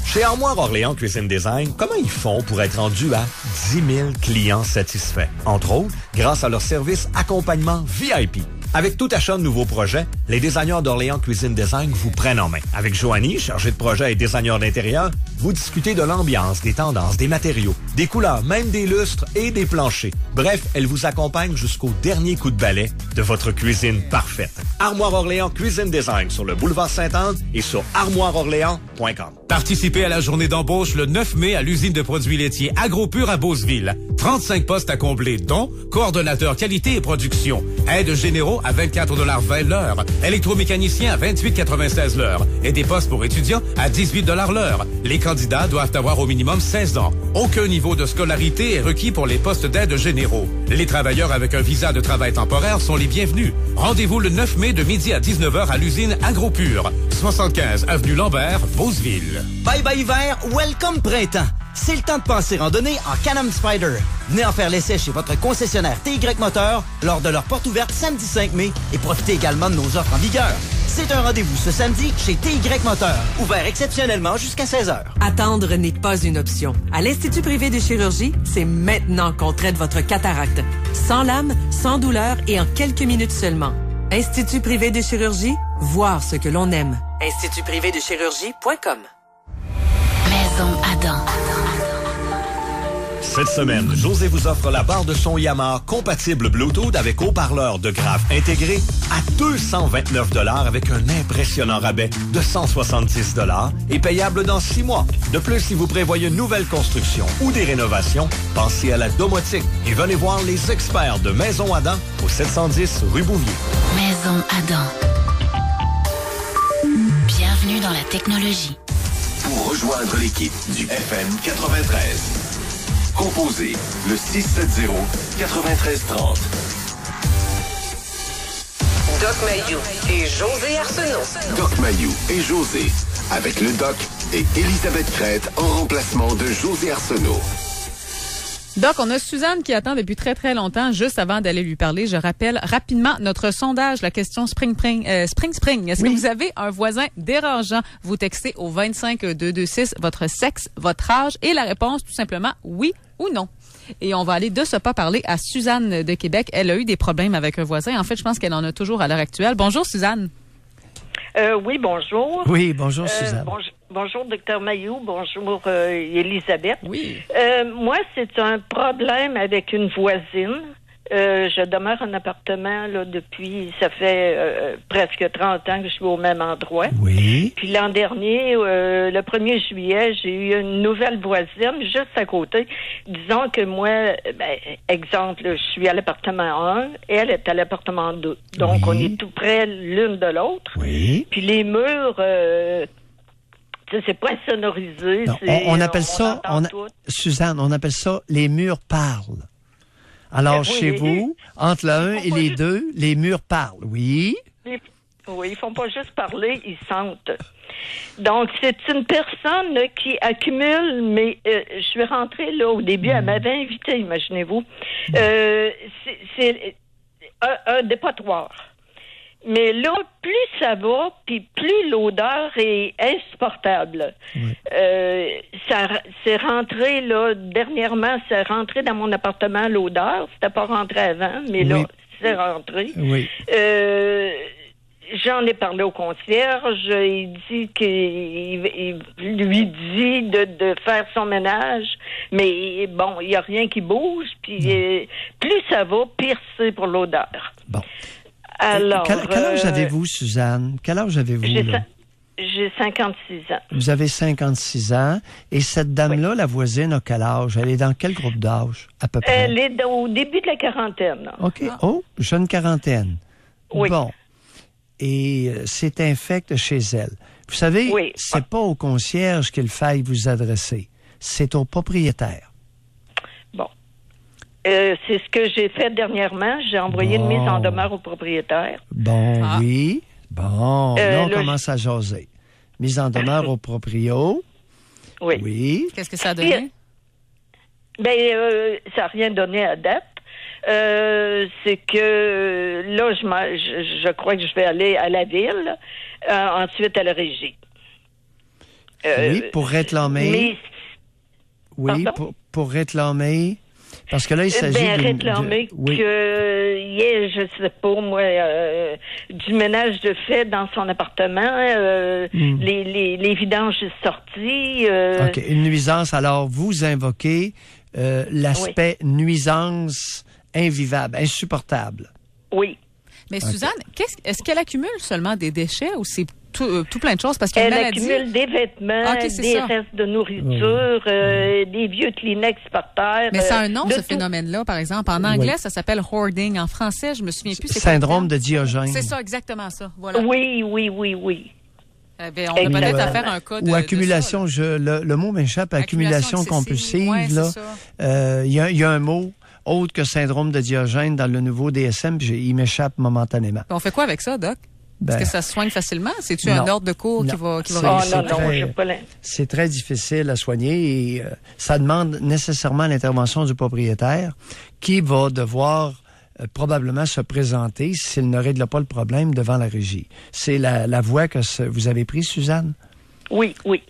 Chez Armoire Orléans Cuisine Design, comment ils font pour être rendus à 10 000 clients satisfaits? Entre autres, grâce à leur service accompagnement VIP. Avec tout achat de nouveaux projets, les designers d'Orléans Cuisine Design vous prennent en main. Avec Joanie, chargée de projet et designer d'intérieur, vous discutez de l'ambiance, des tendances, des matériaux, des couleurs, même des lustres et des planchers. Bref, elle vous accompagne jusqu'au dernier coup de balai de votre cuisine parfaite. Armoire Orléans Cuisine Design sur le boulevard Sainte-Anne et sur armoireorléans.com. Participez à la journée d'embauche le 9 mai à l'usine de produits laitiers AgroPur à Beauceville. 35 postes à combler, dont coordonnateur qualité et production, aides généraux à 24,20 l'heure, électromécanicien à 28,96 l'heure et des postes pour étudiants à 18 l'heure. Les candidats doivent avoir au minimum 16 ans. Aucun niveau de scolarité est requis pour les postes d'aides généraux. Les travailleurs avec un visa de travail temporaire sont les bienvenus. Rendez-vous le 9 mai de midi à 19h à l'usine AgroPur, 75 avenue Lambert, Beauceville. Bye bye hiver, welcome printemps. C'est le temps de penser randonnée en Can-Am Spyder. Venez en faire l'essai chez votre concessionnaire TY Moteur lors de leur porte ouverte samedi 5 mai et profitez également de nos offres en vigueur. C'est un rendez-vous ce samedi chez TY Moteur, ouvert exceptionnellement jusqu'à 16h. Attendre n'est pas une option. À l'Institut privé de chirurgie, c'est maintenant qu'on traite votre cataracte. Sans lame, sans douleur et en quelques minutes seulement. Institut privé de chirurgie, voir ce que l'on aime. institutprivédechirurgie.com. Maison Adam. Cette semaine, José vous offre la barre de son Yamaha compatible Bluetooth avec haut-parleur de grave intégré à 229 $ avec un impressionnant rabais de 170 $ et payable dans 6 mois. De plus, si vous prévoyez une nouvelle construction ou des rénovations, pensez à la domotique et venez voir les experts de Maison Adam au 710 rue Bouvier. Maison Adam. Bienvenue dans la technologie. Pour rejoindre l'équipe du FM 93, composez le 670-9330. Doc Mayou et José Arsenault. Doc Mayou et José, avec le Doc et Elisabeth Crête en remplacement de José Arsenault. Doc, on a Suzanne qui attend depuis très, très longtemps. Juste avant d'aller lui parler, je rappelle rapidement notre sondage, la question Spring. Est-ce que vous avez un voisin dérangeant? Vous textez au 25226 votre sexe, votre âge et la réponse, tout simplement, oui ou non. Et on va aller de ce pas parler à Suzanne de Québec. Elle a eu des problèmes avec un voisin. En fait, je pense qu'elle en a toujours à l'heure actuelle. Bonjour, Suzanne. Oui, bonjour. Oui, bonjour, Suzanne. Bonjour, Dr Mayou. Bonjour, Elisabeth. Oui. Moi, c'est un problème avec une voisine. Je demeure en appartement là depuis, ça fait presque 30 ans que je suis au même endroit. Oui. Puis l'an dernier, le 1er juillet, j'ai eu une nouvelle voisine juste à côté. Disons que moi, exemple, je suis à l'appartement 1, elle est à l'appartement 2. Donc, on est tout près l'une de l'autre. Oui. Puis les murs... c'est pas insonorisé. Non, on appelle ça, Suzanne, on appelle ça les murs parlent. Alors, chez vous, entre le 1 et les 2, les murs parlent, oui? Oui, ils font pas juste parler, ils sentent. Donc, c'est une personne qui accumule, mais je suis rentrée là au début, elle m'avait invité, imaginez-vous. C'est un dépotoir. Mais là, plus ça va, puis plus l'odeur est insupportable. Oui. Ça c'est rentré, là, dernièrement, c'est rentré dans mon appartement, l'odeur. C'était pas rentré avant, mais là, c'est rentré. Oui. J'en ai parlé au concierge. Il dit qu'il lui dit de faire son ménage, mais bon, il n'y a rien qui bouge. Puis plus ça va, pire c'est pour l'odeur. Bon. Alors, quel âge avez-vous, Suzanne? Quel âge avez-vous? J'ai 56 ans. Vous avez 56 ans. Et cette dame-là, la voisine, a quel âge? Elle est dans quel groupe d'âge, à peu près? Elle est au début de la quarantaine. OK. Oh, jeune quarantaine. Oui. Bon. Et c'est infect chez elle. Vous savez, c'est pas au concierge qu'il faille vous adresser. C'est au propriétaire. Bon. C'est ce que j'ai fait dernièrement. J'ai envoyé une mise en demeure au propriétaire. Bon, oui. Bon, là, on commence à jaser. Mise en demeure au proprio. Oui. Oui. Qu'est-ce que ça a donné? Ça n'a rien donné à date. C'est que là, je crois que je vais aller à la ville, ensuite à la régie. Oui, pour réclamer. Mais... Oui, pour réclamer Parce que là, il s'agit réclamer que je sais pas moi, du ménage de fait dans son appartement, les vidanges sorties. OK, une nuisance. Alors, vous invoquez l'aspect nuisance invivable, insupportable. Oui. Mais Suzanne, est-ce qu'elle accumule seulement des déchets ou c'est tout plein de choses? Parce qu'elle accumule des vêtements, des restes de nourriture, des vieux Kleenex par terre. Mais ça a un nom, ce phénomène-là, par exemple. En anglais, ça s'appelle hoarding. En français, je me souviens plus. Syndrome de Diogène. C'est ça, exactement ça. Voilà. Oui. On a peut-être à faire un cas de... Ou accumulation, le mot m'échappe, accumulation compulsive. Ouais, il y a un mot autre que syndrome de Diogène dans le nouveau DSM, puis il m'échappe momentanément. On fait quoi avec ça, Doc? Est-ce que ça se soigne facilement? C'est-tu un ordre de cours qui va C'est très difficile à soigner et ça demande nécessairement l'intervention du propriétaire qui va devoir probablement se présenter, s'il ne règle pas le problème, devant la régie. C'est la voie que vous avez prise, Suzanne? Oui. Oui.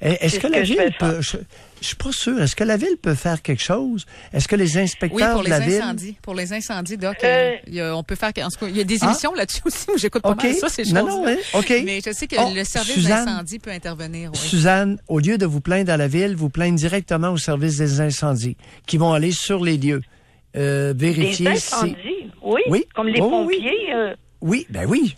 Est-ce que la ville peut... Je suis pas sûr. Est-ce que la ville peut faire quelque chose? Est-ce que les inspecteurs de la ville... Pour les incendies, Doc, on peut faire... En tout cas, il y a des émissions là-dessus aussi où j'écoute pas mal ça, ces choses-là. Non, OK. Mais je sais que le service d'incendie peut intervenir. Oui. Suzanne, au lieu de vous plaindre à la ville, vous plaindre directement au service des incendies qui vont aller sur les lieux. Vérifier des incendies, oui. Comme les pompiers. Oui, ben oui.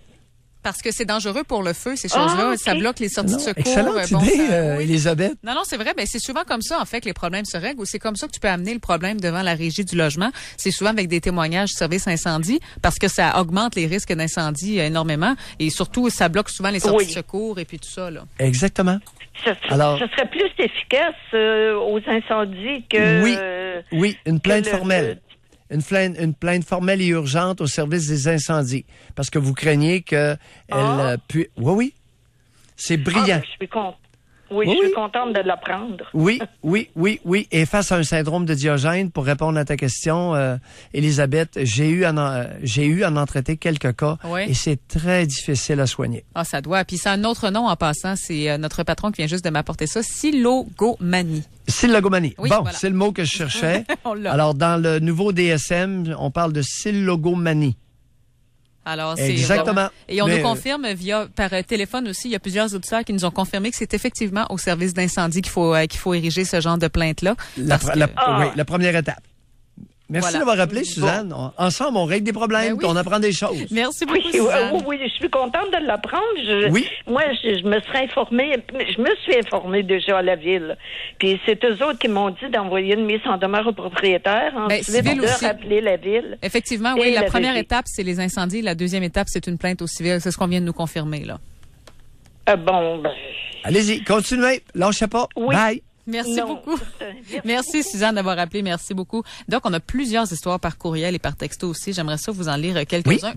Parce que c'est dangereux pour le feu, ces choses-là. Okay. Ça bloque les sorties de secours. Excellente idée, Elisabeth. Non, c'est vrai. Ben, c'est souvent comme ça, en fait, que les problèmes se règlent. Ou c'est comme ça que tu peux amener le problème devant la régie du logement. C'est souvent avec des témoignages du service incendie, parce que ça augmente les risques d'incendie énormément. Et surtout, ça bloque souvent les sorties de secours et puis tout ça, là. Exactement. Ça serait plus efficace aux incendies que... Oui, une plainte formelle. Une plainte formelle et urgente au service des incendies. Parce que vous craignez qu'elle puisse... Oui. C'est brillant. Je suis contente. Oui, je suis contente de l'apprendre. Oui. Et face à un syndrome de Diogène, pour répondre à ta question, Elisabeth, j'ai eu à en traiter quelques cas et c'est très difficile à soigner. Ah, ça doit. Puis c'est un autre nom en passant. C'est notre patron qui vient juste de m'apporter ça. Silogomanie. Silogomanie. Oui, voilà. C'est le mot que je cherchais. Alors, dans le nouveau DSM, on parle de silogomanie. Alors, c'est exactement. Et on nous confirme par téléphone aussi, il y a plusieurs auditeurs qui nous ont confirmé que c'est effectivement au service d'incendie qu'il faut ériger ce genre de plainte-là. Oui, la première étape. Merci d'avoir rappelé, Suzanne. Ensemble, on règle des problèmes, on apprend des choses. Merci beaucoup, Suzanne. Oui, je suis contente de l'apprendre. Moi, je me serais informée. Je me suis informée déjà à la ville. Puis c'est eux autres qui m'ont dit d'envoyer une mise en demeure au propriétaire. Ensuite, de rappeler la ville. Effectivement, oui. La première étape, c'est les incendies. La deuxième étape, c'est une plainte au civil. C'est ce qu'on vient de nous confirmer, là. Allez-y, continuez. Lâchez pas. Oui. Bye. Merci beaucoup. Merci Suzanne d'avoir appelé. Merci beaucoup. Donc, on a plusieurs histoires par courriel et par texto aussi. J'aimerais ça vous en lire quelques-uns.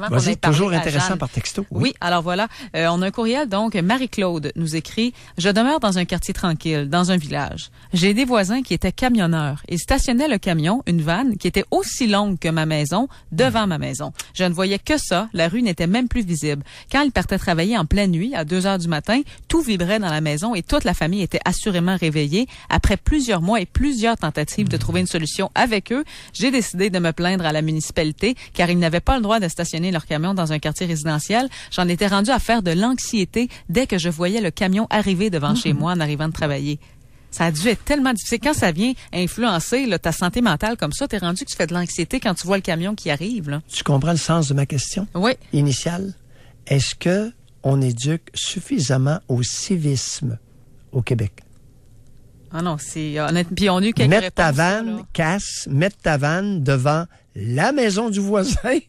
Vas-y, toujours intéressant par texto. Oui, alors voilà. On a un courriel, donc. Marie-Claude nous écrit « Je demeure dans un quartier tranquille, dans un village. J'ai des voisins qui étaient camionneurs. Ils stationnaient le camion, une vanne, qui était aussi longue que ma maison, devant ma maison. Je ne voyais que ça. La rue n'était même plus visible. Quand ils partaient travailler en pleine nuit, à 2 heures du matin, tout vibrait dans la maison et toute la famille était assurément réveillée. Après plusieurs mois et plusieurs tentatives de trouver une solution avec eux, j'ai décidé de me plaindre à la municipalité car ils n'avaient pas le droit de stationner leur camion dans un quartier résidentiel. J'en étais rendue à faire de l'anxiété dès que je voyais le camion arriver devant chez moi en arrivant de travailler. Ça a dû être tellement difficile. Quand ça vient influencer ta santé mentale comme ça, t'es rendu que tu fais de l'anxiété quand tu vois le camion qui arrive. Là. Tu comprends le sens de ma question? Oui. Initiale. Est-ce que on éduque suffisamment au civisme au Québec? Ah non, puis on a eu quelques réponses. Mettre ta vanne devant la maison du voisin.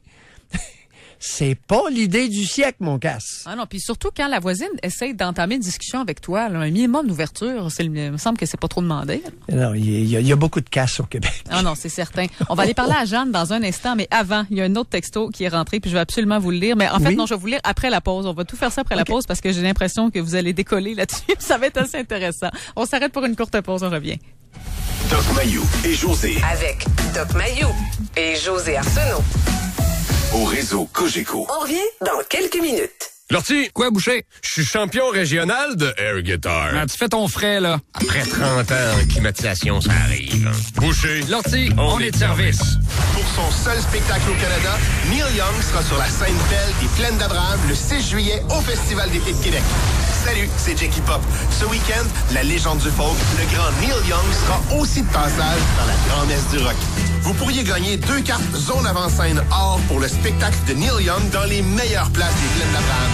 C'est pas l'idée du siècle, mon casse. Ah non, puis surtout quand la voisine essaie d'entamer une discussion avec toi, là, un minimum d'ouverture, il me semble que c'est pas trop demandé. Non, il y a beaucoup de casse au Québec. Ah non, c'est certain. On va aller parler à Jeanne dans un instant, mais avant, il y a un autre texto qui est rentré, puis je vais absolument vous le lire. Mais en fait, non, je vais vous le lire après la pause. On va tout faire ça après la pause parce que j'ai l'impression que vous allez décoller là-dessus. Ça va être assez intéressant. On s'arrête pour une courte pause, on revient. Doc Mayou et José. Avec Doc Mayou et José Arsenault. Au réseau Cogeco. On revient dans quelques minutes. Lortie! Quoi, Boucher? Je suis champion régional de air guitar. Ah, tu fais ton frais, là. Après 30 ans en climatisation, ça arrive. Boucher! Lortie, on est de service. Pour son seul spectacle au Canada, Neil Young sera sur la scène belle des Plaines d'Abraham le 6 juillet au Festival d'été de Québec. Salut, c'est Jackie Pop. Ce week-end, la légende du folk, le grand Neil Young, sera aussi de passage dans la grand-messe du rock. Vous pourriez gagner 2 cartes zone avant-scène or pour le spectacle de Neil Young dans les meilleures places des Plaines d'Abraham.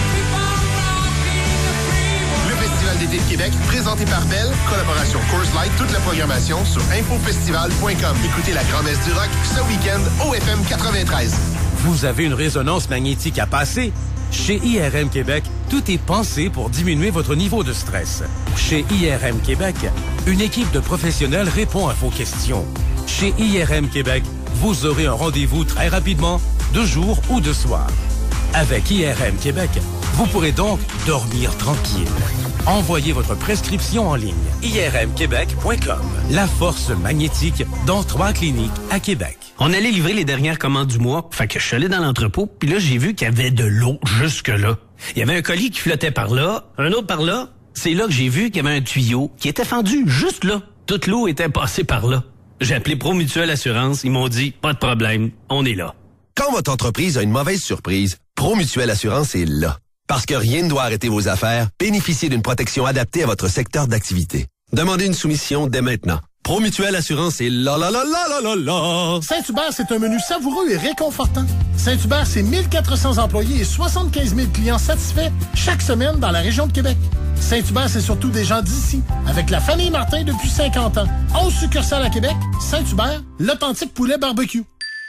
Le Festival d'été de Québec, présenté par Bell, collaboration Coors Light, toute la programmation sur infofestival.com. Écoutez la grand-messe du rock ce week-end au FM 93. Vous avez une résonance magnétique à passer? Chez IRM Québec, tout est pensé pour diminuer votre niveau de stress. Chez IRM Québec, une équipe de professionnels répond à vos questions. Chez IRM Québec, vous aurez un rendez-vous très rapidement, de jour ou de soir. Avec IRM Québec, vous pourrez donc dormir tranquille. Envoyez votre prescription en ligne. irmquebec.com. La force magnétique dans 3 cliniques à Québec. On allait livrer les dernières commandes du mois, fait que je suis allé dans l'entrepôt, puis là, j'ai vu qu'il y avait de l'eau jusque-là. Il y avait un colis qui flottait par là, un autre par là. C'est là que j'ai vu qu'il y avait un tuyau qui était fendu juste là. Toute l'eau était passée par là. J'ai appelé ProMutuelle Assurance, ils m'ont dit, pas de problème, on est là. Quand votre entreprise a une mauvaise surprise, ProMutuelle Assurance est là. Parce que rien ne doit arrêter vos affaires, bénéficiez d'une protection adaptée à votre secteur d'activité. Demandez une soumission dès maintenant. ProMutuelle Assurance est là. Saint-Hubert, c'est un menu savoureux et réconfortant. Saint-Hubert, c'est 1400 employés et 75 000 clients satisfaits chaque semaine dans la région de Québec. Saint-Hubert, c'est surtout des gens d'ici, avec la famille Martin depuis 50 ans. 11 succursales à Québec, Saint-Hubert, l'authentique poulet barbecue.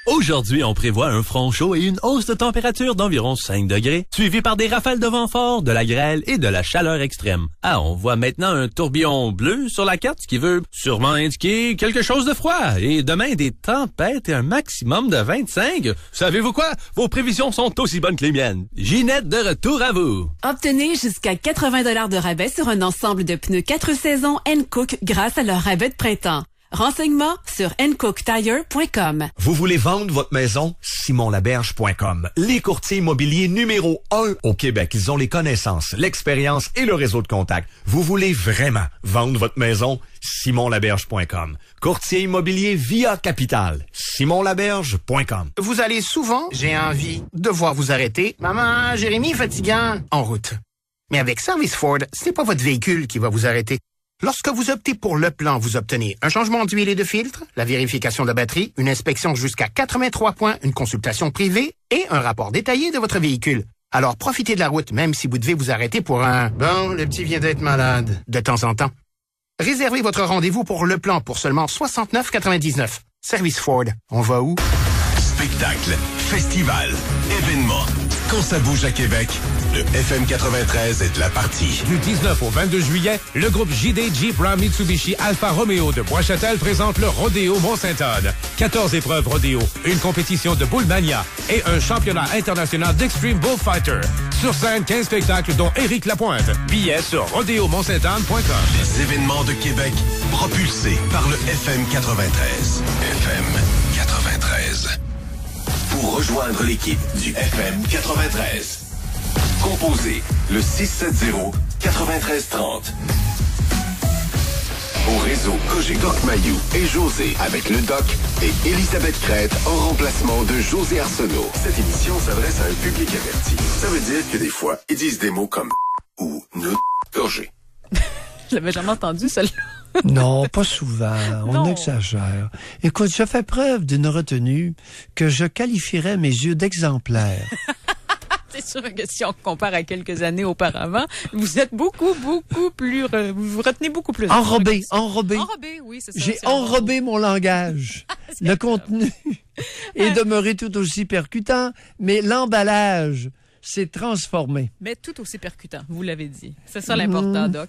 Aujourd'hui, on prévoit un front chaud et une hausse de température d'environ 5 degrés, suivi par des rafales de vent fort, de la grêle et de la chaleur extrême. Ah, on voit maintenant un tourbillon bleu sur la carte, ce qui veut sûrement indiquer quelque chose de froid. Et demain, des tempêtes et un maximum de 25. Savez-vous quoi? Vos prévisions sont aussi bonnes que les miennes. Ginette, de retour à vous. Obtenez jusqu'à 80 $ de rabais sur un ensemble de pneus 4 saisons Hankook grâce à leur rabais de printemps. Renseignements sur hankookTire.com. Vous voulez vendre votre maison? SimonLaberge.com. Les courtiers immobiliers numéro 1 au Québec. Ils ont les connaissances, l'expérience et le réseau de contacts. Vous voulez vraiment vendre votre maison? SimonLaberge.com. Courtier immobilier via Capital. SimonLaberge.com. Vous allez souvent, j'ai envie de voir vous arrêter. Maman, Jérémy, fatigant. En route. Mais avec Service Ford, c'est pas votre véhicule qui va vous arrêter. Lorsque vous optez pour le plan, vous obtenez un changement d'huile et de filtre, la vérification de la batterie, une inspection jusqu'à 83 points, une consultation privée et un rapport détaillé de votre véhicule. Alors profitez de la route, même si vous devez vous arrêter pour un « Bon, le petit vient d'être malade » de temps en temps. Réservez votre rendez-vous pour le plan pour seulement 69,99. Service Ford. On va où? Spectacle, festival, événement. Quand ça bouge à Québec, le FM 93 est de la partie. Du 19 au 22 juillet, le groupe JD Jeep Ram Mitsubishi Alfa Romeo de Bois-Châtel présente le Rodéo Mont-Sainte-Anne. 14 épreuves rodéo, une compétition de Bullmania et un championnat international d'Extreme Bullfighter. Sur scène, 15 spectacles dont Éric Lapointe. Billets sur rodéomontsainte-anne.com. Les événements de Québec propulsés par le FM 93. FM 93. Pour rejoindre l'équipe du FM 93. Composez le 670-9330. Au réseau Cogeco Mayou et José avec le Doc et Elisabeth Crête en remplacement de José Arsenault. Cette émission s'adresse à un public averti. Ça veut dire que des fois, ils disent des mots comme ou nous gorgé. Je l'avais jamais entendu, celle-là. Non, pas souvent. On exagère. Écoute, je fais preuve d'une retenue que je qualifierais à mes yeux d'exemplaire. C'est sûr que si on compare à quelques années auparavant, vous êtes beaucoup plus... vous retenez beaucoup plus. Enrobé. Enrobé, oui, c'est ça. J'ai enrobé mon langage. Le contenu est demeuré tout aussi percutant, mais l'emballage s'est transformé. Mais tout aussi percutant, vous l'avez dit. C'est ça l'important, Doc.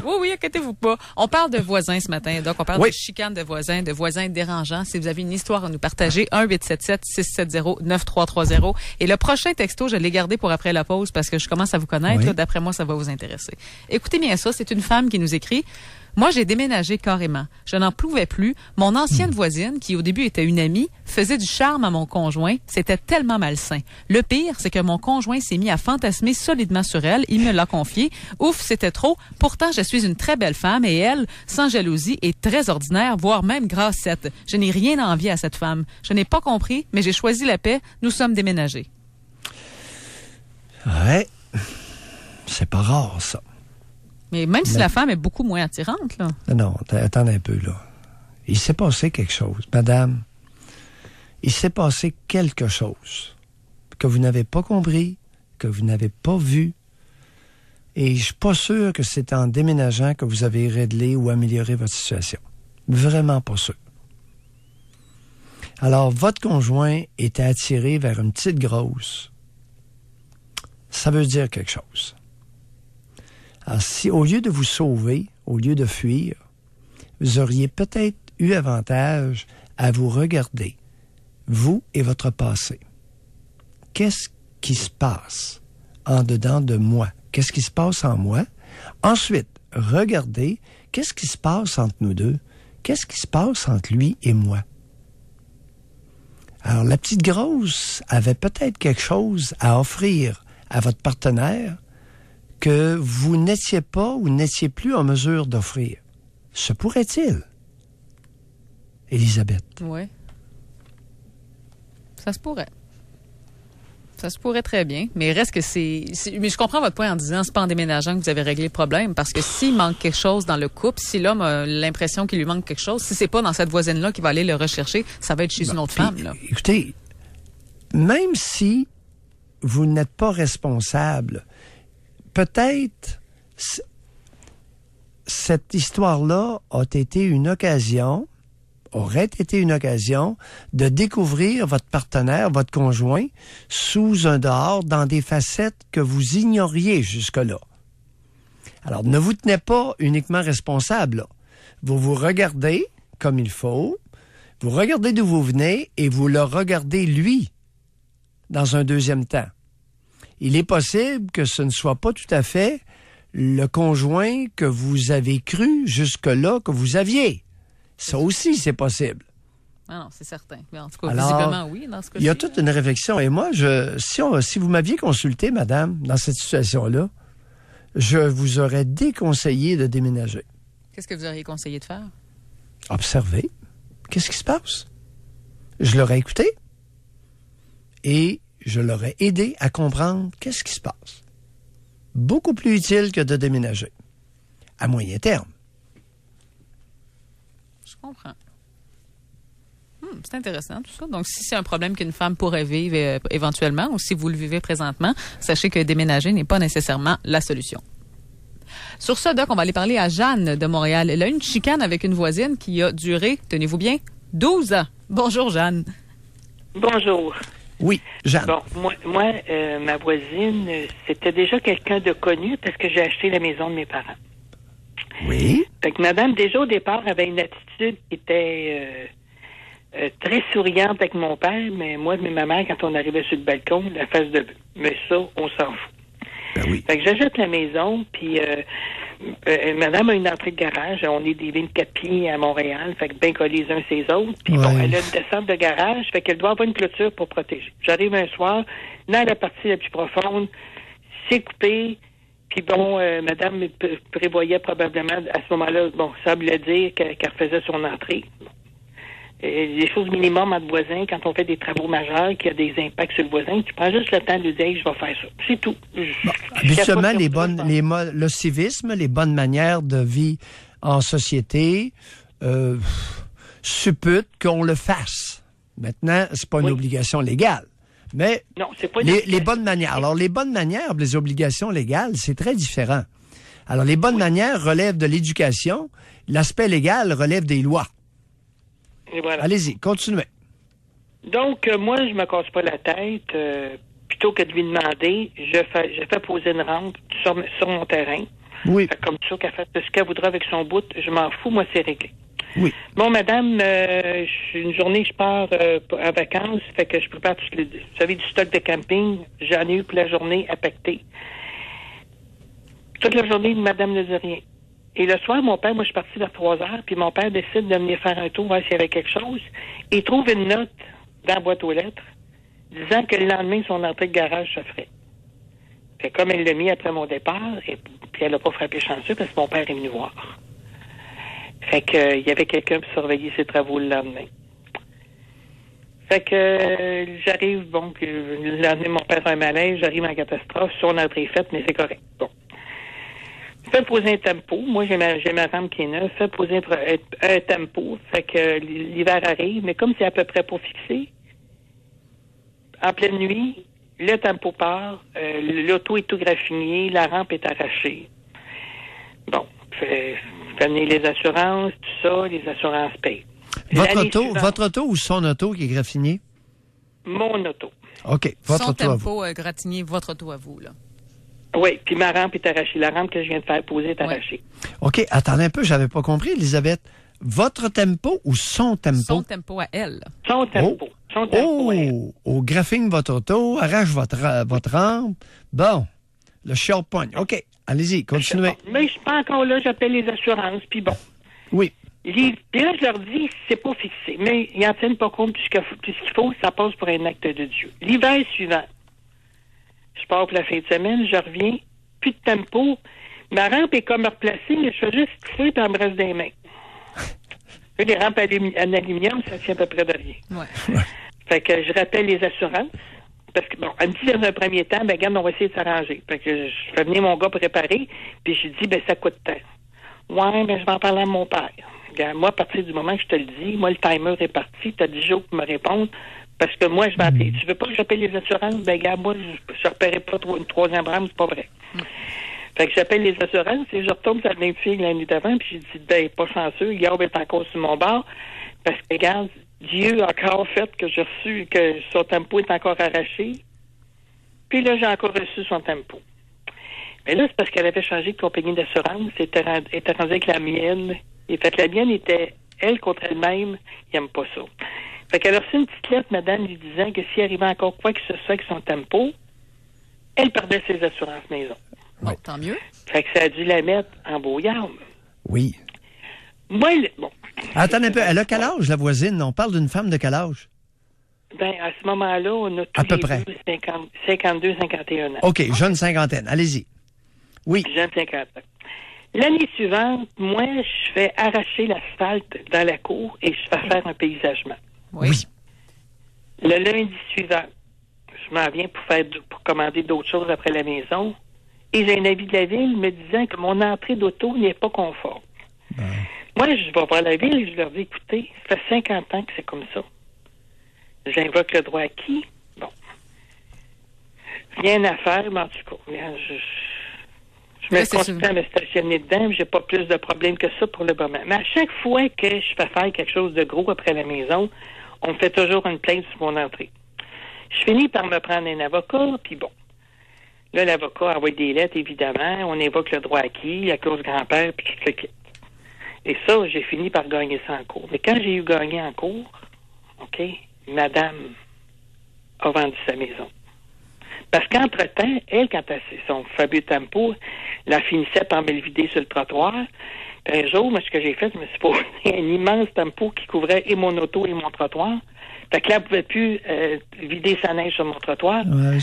Oui, inquiétez-vous pas. On parle de voisins ce matin, Doc. On parle de chicanes de voisins dérangeants. Si vous avez une histoire à nous partager, 1-877-670-9330. Et le prochain texto, je l'ai gardé pour après la pause parce que je commence à vous connaître. Là, d'après moi, ça va vous intéresser. Écoutez bien ça. C'est une femme qui nous écrit. Moi, j'ai déménagé carrément. Je n'en pouvais plus. Mon ancienne voisine, qui au début était une amie, faisait du charme à mon conjoint. C'était tellement malsain. Le pire, c'est que mon conjoint s'est mis à fantasmer solidement sur elle. Il me l'a confié. Ouf, c'était trop. Pourtant, je suis une très belle femme et elle, sans jalousie, est très ordinaire, voire même grassette. Je n'ai rien à envier à cette femme. Je n'ai pas compris, mais j'ai choisi la paix. Nous sommes déménagés. Ouais. C'est pas rare, ça. Mais même si la femme est beaucoup moins attirante, là. Non, attends un peu, là. Il s'est passé quelque chose. Madame, il s'est passé quelque chose que vous n'avez pas compris, que vous n'avez pas vu. Et je suis pas sûr que c'est en déménageant que vous avez réglé ou amélioré votre situation. Vraiment pas sûr. Alors, votre conjoint était attiré vers une petite grosse. Ça veut dire quelque chose. Alors, si au lieu de vous sauver, au lieu de fuir, vous auriez peut-être eu avantage à vous regarder, vous et votre passé. Qu'est-ce qui se passe en dedans de moi? Qu'est-ce qui se passe en moi? Ensuite, regardez qu'est-ce qui se passe entre nous deux? Qu'est-ce qui se passe entre lui et moi? Alors, la petite grosse avait peut-être quelque chose à offrir à votre partenaire que vous n'étiez pas ou n'étiez plus en mesure d'offrir. Se pourrait-il? Élisabeth. Oui. Ça se pourrait. Ça se pourrait très bien, mais reste que mais je comprends votre point en disant c'est pas en déménageant que vous avez réglé le problème, parce que s'il manque quelque chose dans le couple, si l'homme a l'impression qu'il lui manque quelque chose, si c'est pas dans cette voisine-là qu'il va aller le rechercher, ça va être chez une autre femme, là. Écoutez, même si vous n'êtes pas responsable, peut-être cette histoire-là aurait été une occasion de découvrir votre partenaire, votre conjoint, sous un dehors, dans des facettes que vous ignoriez jusque-là. Alors, ne vous tenez pas uniquement responsable, là. Vous vous regardez comme il faut, vous regardez d'où vous venez et vous le regardez, lui, dans un deuxième temps. Il est possible que ce ne soit pas tout à fait le conjoint que vous avez cru jusque-là que vous aviez. Ça aussi, c'est possible. Ah non, c'est certain. Mais en tout cas, alors, visiblement, oui, dans ce cas-ci. Il y a toute une réflexion. Et moi, si vous m'aviez consulté, madame, dans cette situation-là, je vous aurais déconseillé de déménager. Qu'est-ce que vous auriez conseillé de faire? Observer. Qu'est-ce qui se passe? Je l'aurais écouté et je l'aurais aidé à comprendre qu'est-ce qui se passe. Beaucoup plus utile que de déménager. À moyen terme. Je comprends. C'est intéressant tout ça. Donc, si c'est un problème qu'une femme pourrait vivre éventuellement, ou si vous le vivez présentement, sachez que déménager n'est pas nécessairement la solution. Sur ce, Doc, on va aller parler à Jeanne de Montréal. Elle a une chicane avec une voisine qui a duré, tenez-vous bien, 12 ans. Bonjour, Jeanne. Bonjour. Oui, Jeanne. Bon, moi ma voisine, c'était déjà quelqu'un de connu parce que j'ai acheté la maison de mes parents. Oui. Fait que madame, déjà au départ, avait une attitude qui était très souriante avec mon père, mais moi et ma mère, quand on arrivait sur le balcon, la face de... Mais ça, on s'en fout. Ben oui. Fait que j'achète la maison, puis madame a une entrée de garage. On est des 24 pieds à Montréal, fait que bien collés les uns ses autres. Puis bon, elle a une descente de garage, fait qu'elle doit avoir une clôture pour protéger. J'arrive un soir, dans la partie la plus profonde, c'est coupé. Puis bon, madame prévoyait probablement, à ce moment-là, bon, ça semblait dire qu'elle faisait son entrée. Bon. Les choses minimum entre voisins, quand on fait des travaux majeurs, qu'il y a des impacts sur le voisin, tu prends juste le temps de lui dire, je vais faire ça. C'est tout. Bon, habituellement, le civisme, les bonnes manières de vie en société supputent qu'on le fasse. Maintenant, c'est pas une obligation légale. Mais non, c'est pas les bonnes manières. Alors, les bonnes manières, les obligations légales, c'est très différent. Alors, les bonnes manières relèvent de l'éducation. L'aspect légal relève des lois. Et voilà. Allez-y, continuez. Donc, moi, je me casse pas la tête. Plutôt que de lui demander, je fais poser une rampe sur mon terrain. Oui. Fait comme ça, qu'elle fasse ce qu'elle voudra avec son bout, je m'en fous, moi, c'est réglé. Oui. Bon, madame, une journée, je pars en vacances, fait que je prépare vous savez, du stock de camping. J'en ai eu pour la journée à pacter. Toute la journée, madame ne dit rien. Et le soir, mon père, moi, je suis partie vers 3 heures, puis mon père décide de venir faire un tour, voir s'il y avait quelque chose. Et il trouve une note dans la boîte aux lettres disant que le lendemain, son entrée de garage se ferait. Fait comme elle l'a mis après mon départ, et puis elle n'a pas frappé chanceux parce que mon père est venu voir. Fait que il y avait quelqu'un pour surveiller ses travaux le lendemain. Fait que j'arrive, bon, puis le lendemain, mon père a un malaise, j'arrive en catastrophe, son entrée est faite, mais c'est correct. Bon. Fait poser un tempo. Moi, j'ai ma rampe qui est neuve. Fait poser un tempo. Fait que l'hiver arrive, mais comme c'est à peu près pas fixé, en pleine nuit, le tempo part, l'auto est tout graffiné, la rampe est arrachée. Bon, fait venir les assurances, tout ça, les assurances payent. Votre auto ou son auto qui est graffiné? Mon auto. OK, votre son auto à vous. tempo gratiné, votre auto à vous, là. Oui, puis ma rampe est arrachée. La rampe que je viens de faire poser est arrachée. OK, attendez un peu, j'avais pas compris, Elisabeth. Votre tempo ou son tempo? Son tempo à elle. Son tempo. Son tempo à elle. Au graphing votre auto, arrache votre rampe. Bon, le short point. OK, allez-y, continuez. Bon, mais je suis pas encore là, j'appelle les assurances, puis bon. Oui. Puis là, je leur dis, c'est pas fixé. Mais ils n'en tiennent pas compte, puisqu'il faut, ça passe pour un acte de Dieu. L'hiver suivant, je pars pour la fin de semaine, je reviens, plus de tempo. Ma rampe est comme replacée, mais je fais juste tirer et elle me reste des mains. Les rampes en aluminium, ça tient à peu près de rien. Ouais. Fait que je rappelle les assurances. Parce que, bon, elle me dit dans un premier temps, ben, regarde, on va essayer de s'arranger. Fait que je fais venir mon gars préparer, puis je dis, ben, ça coûte tant. Ouais, mais je vais en parler à mon père. Regarde, moi, à partir du moment que je te le dis, moi, le timer est parti, tu as 10 jours pour me répondre. Parce que moi, je vais appeler. Tu veux pas que j'appelle les assurances? Ben, gars, moi, je repérais pas une troisième rampe, c'est pas vrai. Fait que j'appelle les assurances et je retombe sur la même fille l'année d'avant, puis je dis, ben, pas chanceux, Guillaume est encore sur mon bord. Parce que, regarde, Dieu a encore fait que j'ai reçu, que son tempo est encore arraché. Puis là, j'ai encore reçu son tempo. Mais là, c'est parce qu'elle avait changé de compagnie d'assurance, était rendue avec la mienne. Et fait que la mienne était, elle, contre elle-même, il n'aime pas ça. Fait qu'elle a reçu une petite lettre, madame, lui disant que s'il arrivait encore quoi que ce soit avec son tempo, elle perdait ses assurances maison. Bon, tant mieux. Fait que ça a dû la mettre en brouillard. Oui. Moi, bon. Attendez un peu, elle a quel âge, la voisine? On parle d'une femme de quel âge? Ben, à ce moment-là, on a tous à peu les près. 52, 51 ans. OK, jeune cinquantaine, allez-y. Oui. Jeune 50 ans. L'année suivante, moi, je fais arracher l'asphalte dans la cour et je fais faire un paysagement. Oui. Le lundi suivant, je m'en viens pour commander d'autres choses après la maison. Et j'ai un avis de la ville me disant que mon entrée d'auto n'est pas conforme. Moi, je vais voir la ville et je leur dis, écoutez, ça fait 50 ans que c'est comme ça. J'invoque le droit acquis. Bon. Rien à faire, mais en tout cas, je me continue à me stationner dedans, j'ai pas plus de problèmes que ça pour le moment. Mais à chaque fois que je fais faire quelque chose de gros après la maison, on me fait toujours une plainte sur mon entrée. Je finis par me prendre un avocat, puis bon. Là, l'avocat envoie des lettres, évidemment. On évoque le droit acquis, la clause grand-père, puis tout le kit. Et ça, j'ai fini par gagner ça en cours. Mais quand j'ai eu gagné en cours, OK, madame a vendu sa maison. Parce qu'entre-temps, elle, quand elle a son fabuleux tempo, la finissait par me le vider sur le trottoir. Puis un jour, moi, ce que j'ai fait, je me suis posé un immense tempo qui couvrait et mon auto et mon trottoir. Fait que là, elle ne pouvait plus vider sa neige sur mon trottoir. Ouais,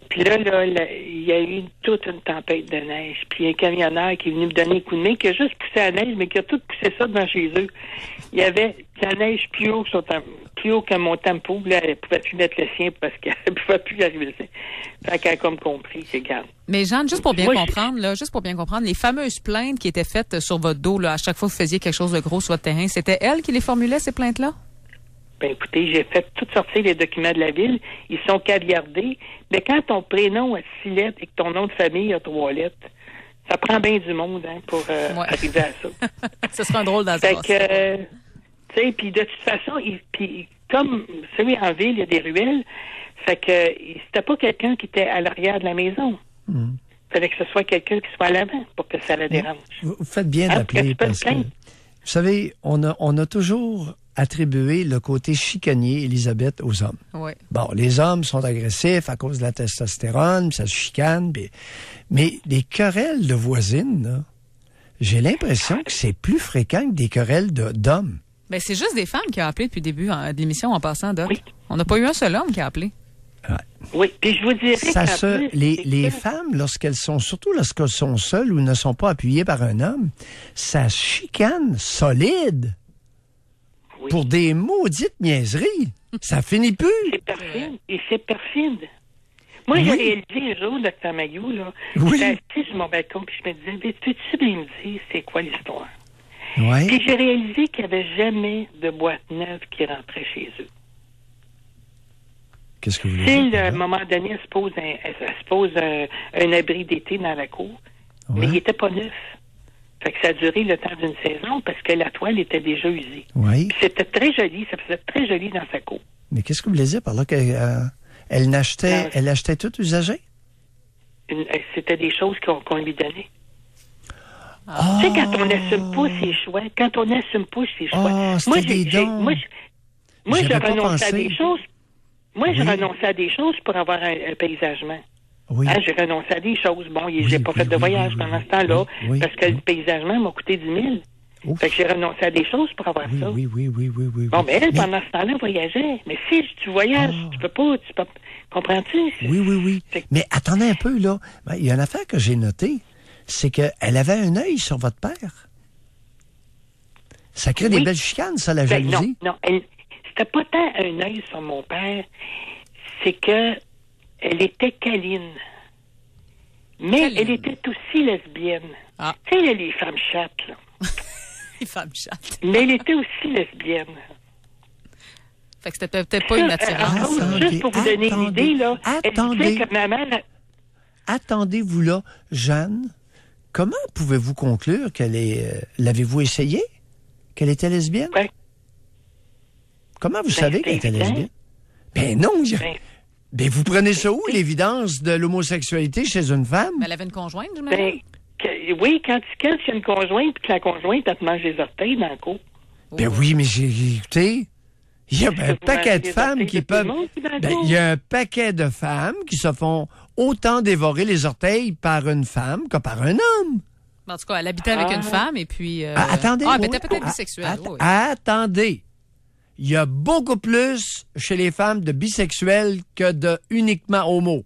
puis là, il y a eu toute une tempête de neige. Puis un camionneur qui est venu me donner un coup de main, qui a juste poussé la neige, mais qui a tout poussé ça devant chez eux. Il y avait la neige plus haut que mon tempo. Là, elle ne pouvait plus mettre le sien parce qu'elle ne pouvait plus y arriver le sien. Fait qu'elle a comme compris, c'est calme. Mais Jeanne, juste pour bien comprendre, les fameuses plaintes qui étaient faites sur votre dos, là, à chaque fois que vous faisiez quelque chose de gros sur votre terrain, c'était elle qui les formulait, ces plaintes-là? Ben écoutez, j'ai fait tout sortir les documents de la ville. Ils sont caviardés. Mais quand ton prénom a 6 lettres et que ton nom de famille a 3 lettres, ça prend bien du monde pour arriver à ça. Ce serait un drôle d'assurance. Fait que, tu sais, puis de toute façon, comme, vous savez, en ville, il y a des ruelles. Fait que c'était pas quelqu'un qui était à l'arrière de la maison. Il fallait que ce soit quelqu'un qui soit à l'avant pour que ça la dérange. Vous faites bien d'appeler parce que, vous savez, on a toujours attribuer le côté chicanier, Elisabeth, aux hommes. Oui. Bon, les hommes sont agressifs à cause de la testostérone, puis ça se chicane, mais les querelles de voisines, là, J'ai l'impression que c'est plus fréquent que des querelles d'hommes. Ben, c'est juste des femmes qui ont appelé depuis le début de l'émission en passant, Doc. Oui. On n'a pas eu un seul homme qui a appelé. Ouais. Oui, puis je vous dirais les femmes, lorsqu'elles sont seules ou ne sont pas appuyées par un homme, ça chicane solide. Oui. Pour des maudites niaiseries. Ça finit plus. C'est perfide. Et c'est perfide. Moi, j'ai réalisé un jour, Dr. Mayou, là, j'étais assis sur mon balcon, puis je me disais, peux-tu bien me dire c'est quoi l'histoire? Oui. Puis j'ai réalisé qu'il n'y avait jamais de boîte neuve qui rentrait chez eux. Qu'est-ce que vous voulez dire? À un moment donné, elle se pose un abri d'été dans la cour, mais il n'était pas neuf. Fait que ça a duré le temps d'une saison parce que la toile était déjà usée. Oui. Puis c'était très joli, ça faisait très joli dans sa cour. Mais qu'est-ce que vous voulez dire par là qu'elle achetait tout usagé? C'était des choses qu'on lui donnait. Tu sais, quand on n'assume pas ses choix, moi, je renonçais à des choses. Moi, je renonçais à des choses pour avoir un paysagement. Oui. Hein, j'ai renoncé à des choses. Bon, j'ai pas fait de voyage pendant ce temps-là parce que le paysagement m'a coûté 10 000. Fait que j'ai renoncé à des choses pour avoir ça. Oui. Bon, mais elle, pendant ce temps-là, voyageait. Mais si tu voyages, tu peux pas. Comprends-tu? Oui. Mais attendez un peu, là. Il y a une affaire que j'ai notée. C'est qu'elle avait un œil sur votre père. Ça crée des belles chicanes, ça, la jalousie. Non, c'était pas tant un œil sur mon père. C'est que elle était câline. Mais elle était aussi lesbienne. Ah. Tu sais, les femmes chattes, là. Les femmes chattes. Mais elle était aussi lesbienne. Fait que c'était peut-être pas une attirance. Juste pour vous donner une idée, là. Attendez. Que maman... Attendez-vous là, Jeanne. Comment pouvez-vous conclure qu'elle est... l'avez-vous essayé? Qu'elle était lesbienne? Oui. Comment vous savez qu'elle était lesbienne? Ben non, Ben, vous prenez ça où, l'évidence de l'homosexualité chez une femme? Mais elle avait une conjointe, j'imagine? Oui, quand il y a une conjointe, puis que la conjointe, elle te mange les orteils dans le cou. Ben oui, mais écoutez, il y a un paquet de femmes qui peuvent... il y a un paquet de femmes qui se font autant dévorer les orteils par une femme que par un homme. En tout cas, elle habitait avec une femme, et puis... attendez. elle était peut-être bisexuelle. Attendez. Il y a beaucoup plus chez les femmes de bisexuels que de uniquement homo.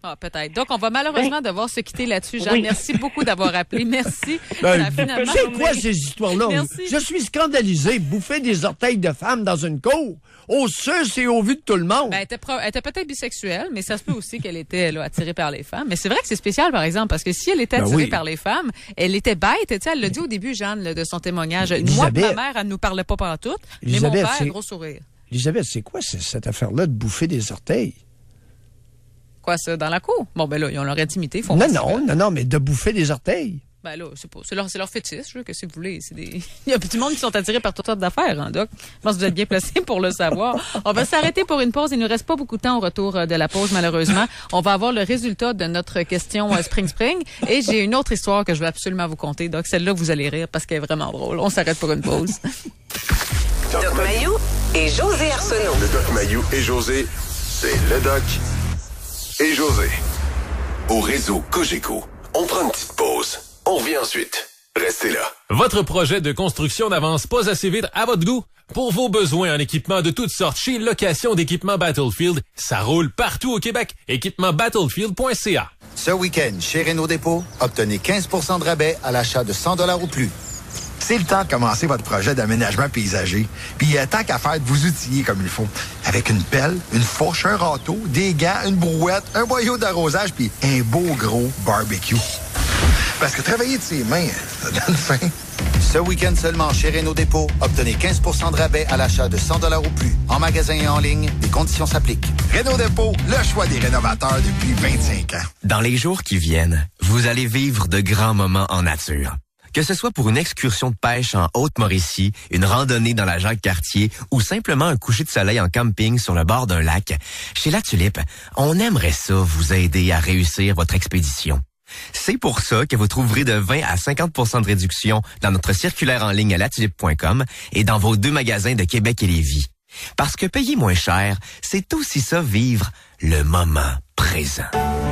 Ah, peut-être. Donc, on va malheureusement devoir se quitter là-dessus. Jeanne, merci beaucoup d'avoir appelé. Merci. C'est quoi ces histoires-là? Merci. Je suis scandalisé. Bouffer des orteils de femmes dans une cour, au sus et au vu de tout le monde. Ben, elle était peut-être bisexuelle, mais ça se peut aussi qu'elle était attirée par les femmes. Mais c'est vrai que c'est spécial, par exemple, parce que si elle était attirée par les femmes, elle était bête. Tu sais, elle l'a dit au début, Jeanne, de son témoignage. Moi, ma mère, elle nous parlait pas pendant tout, mais mon père, gros sourire. Elisabeth, c'est quoi cette affaire-là de bouffer des orteils? Quoi, ça, dans la cour? Bon, ben là, ils ont leur intimité. Non, mais de bouffer des orteils. Ben là, c'est leur fétiche, que si vous voulez. Il y a du monde qui sont attirés par toutes sortes d'affaires, hein, Doc. Je pense que vous êtes bien placé pour le savoir. On va s'arrêter pour une pause. Il nous reste pas beaucoup de temps au retour de la pause, malheureusement. On va avoir le résultat de notre question Spring. Et j'ai une autre histoire que je veux absolument vous conter, Doc. Celle-là, vous allez rire parce qu'elle est vraiment drôle. On s'arrête pour une pause. Doc Mayou et José Arsenault. Le Doc Mayou et José, c'est le Doc et José. Au réseau Cogeco, on prend une petite pause. On revient ensuite. Restez là. Votre projet de construction n'avance pas assez vite à votre goût? Pour vos besoins en équipement de toutes sortes chez Location d'équipement Battlefield, ça roule partout au Québec. équipement-battlefield.ca. Ce week-end, chez Renault Dépôt, obtenez 15 % de rabais à l'achat de 100 $ ou plus. C'est le temps de commencer votre projet d'aménagement paysager. Puis tant qu'à faire de vous outiller comme il faut. Avec une pelle, une fourche, un râteau, des gants, une brouette, un boyau d'arrosage, puis un beau gros barbecue. Parce que travailler de ses mains, ça donne faim. Ce week-end seulement chez Renault Dépôt, obtenez 15 % de rabais à l'achat de 100 $ ou plus. En magasin et en ligne, des conditions s'appliquent. Renault Dépôt, le choix des rénovateurs depuis 25 ans. Dans les jours qui viennent, vous allez vivre de grands moments en nature. Que ce soit pour une excursion de pêche en Haute-Mauricie, une randonnée dans la Jacques-Cartier ou simplement un coucher de soleil en camping sur le bord d'un lac, chez La Tulipe, on aimerait ça vous aider à réussir votre expédition. C'est pour ça que vous trouverez de 20 à 50 % de réduction dans notre circulaire en ligne à latulipe.com et dans vos 2 magasins de Québec et Lévis. Parce que payer moins cher, c'est aussi ça vivre le moment présent.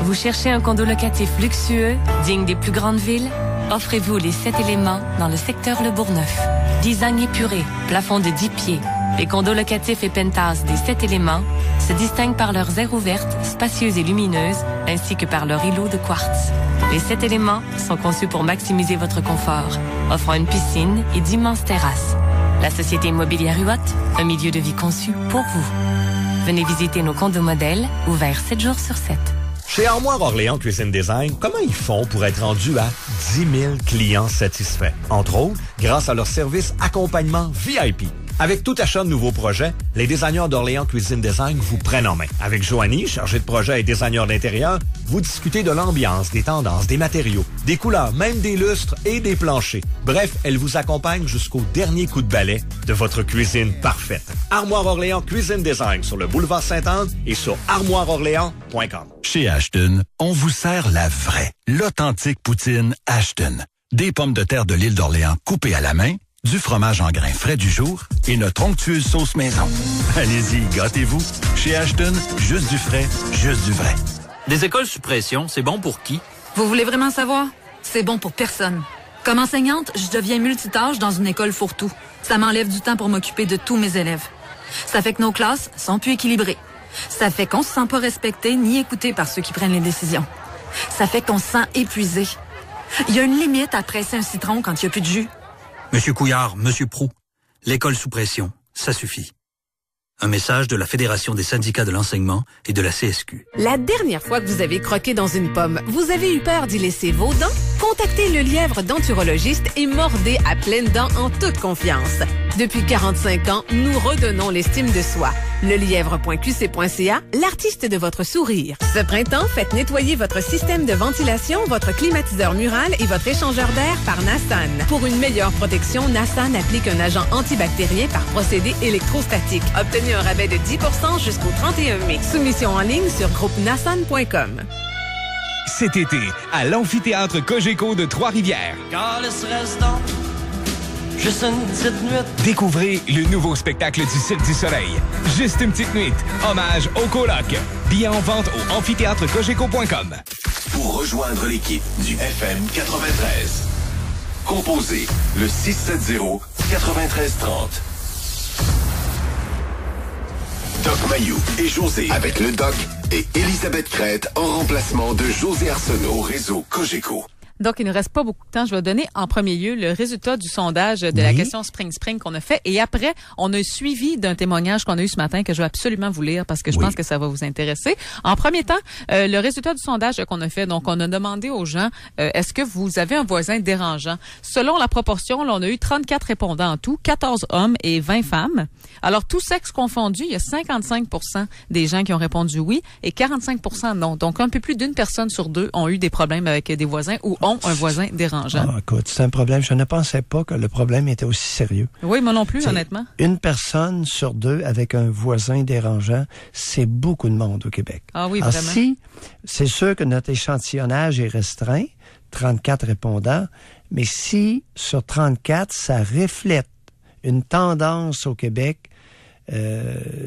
Vous cherchez un condo locatif luxueux, digne des plus grandes villes? Offrez-vous les 7 éléments dans le secteur Le Bourgneuf. Design épuré, plafond de 10 pieds. Les condos locatifs et penthouses des 7 éléments se distinguent par leurs aires ouvertes, spacieuses et lumineuses, ainsi que par leur îlot de quartz. Les 7 éléments sont conçus pour maximiser votre confort, offrant une piscine et d'immenses terrasses. La société immobilière UOT, un milieu de vie conçu pour vous. Venez visiter nos condos modèles, ouverts 7 jours sur 7. Chez Armoire Orléans Cuisine Design, comment ils font pour être rendus à 10 000 clients satisfaits? Entre autres, grâce à leur service accompagnement VIP. Avec tout achat de nouveaux projets, les designers d'Orléans Cuisine Design vous prennent en main. Avec Joanie, chargée de projet et designer d'intérieur, vous discutez de l'ambiance, des tendances, des matériaux, des couleurs, même des lustres et des planchers. Bref, elle vous accompagne jusqu'au dernier coup de balai de votre cuisine parfaite. Armoire Orléans Cuisine Design sur le boulevard Sainte-Anne et sur armoireorléans.com. Chez Ashton, on vous sert la vraie, l'authentique poutine Ashton. Des pommes de terre de l'île d'Orléans coupées à la main, du fromage en grains frais du jour et notre onctueuse sauce maison. Allez-y, gâtez-vous. Chez Ashton, juste du frais, juste du vrai. Des écoles sous pression, c'est bon pour qui? Vous voulez vraiment savoir? C'est bon pour personne. Comme enseignante, je deviens multitâche dans une école fourre-tout. Ça m'enlève du temps pour m'occuper de tous mes élèves. Ça fait que nos classes sont plus équilibrées. Ça fait qu'on se sent pas respecté ni écouté par ceux qui prennent les décisions. Ça fait qu'on se sent épuisé. Il y a une limite à presser un citron quand il n'y a plus de jus. Monsieur Couillard, Monsieur Proulx, l'école sous pression, ça suffit. Un message de la Fédération des syndicats de l'enseignement et de la CSQ. La dernière fois que vous avez croqué dans une pomme, vous avez eu peur d'y laisser vos dents? Contactez le lièvre denturologiste et mordez à pleines dents en toute confiance. Depuis 45 ans, nous redonnons l'estime de soi. Lelièvre.qc.ca, l'artiste de votre sourire. Ce printemps, faites nettoyer votre système de ventilation, votre climatiseur mural et votre échangeur d'air par Nassan. Pour une meilleure protection, Nassan applique un agent antibactérien par procédé électrostatique. Obtenez un rabais de 10% jusqu'au 31 mai. Soumission en ligne sur groupenassan.com. Cet été, à l'amphithéâtre Cogeco de Trois-Rivières. Juste une petite nuit. Découvrez le nouveau spectacle du Cirque du Soleil. Juste une petite nuit. Hommage au coloc. Billets en vente au amphithéâtrecogeco.com. Pour rejoindre l'équipe du FM 93, composez le 670-9330. Doc Mayou et José avec le Doc et Elisabeth Crête en remplacement de José Arsenault au réseau Cogeco. Donc, il ne reste pas beaucoup de temps. Je vais donner en premier lieu le résultat du sondage de la question Spring qu'on a fait. Et après, on a suivi d'un témoignage qu'on a eu ce matin que je vais absolument vous lire parce que je pense que ça va vous intéresser. En premier temps, le résultat du sondage qu'on a fait, donc on a demandé aux gens, est-ce que vous avez un voisin dérangeant? Selon la proportion, là, on a eu 34 répondants en tout, 14 hommes et 20 femmes. Alors, tout sexe confondu, il y a 55% des gens qui ont répondu oui et 45% non. Donc, un peu plus d'une personne sur deux ont eu des problèmes avec des voisins ou ont un voisin dérangeant. Ah, écoute, c'est un problème. Je ne pensais pas que le problème était aussi sérieux. Oui, moi non plus, honnêtement. Une personne sur deux avec un voisin dérangeant, c'est beaucoup de monde au Québec. Ah oui, alors, vraiment. Si, c'est sûr que notre échantillonnage est restreint, 34 répondants, mais si sur 34, ça reflète une tendance au Québec,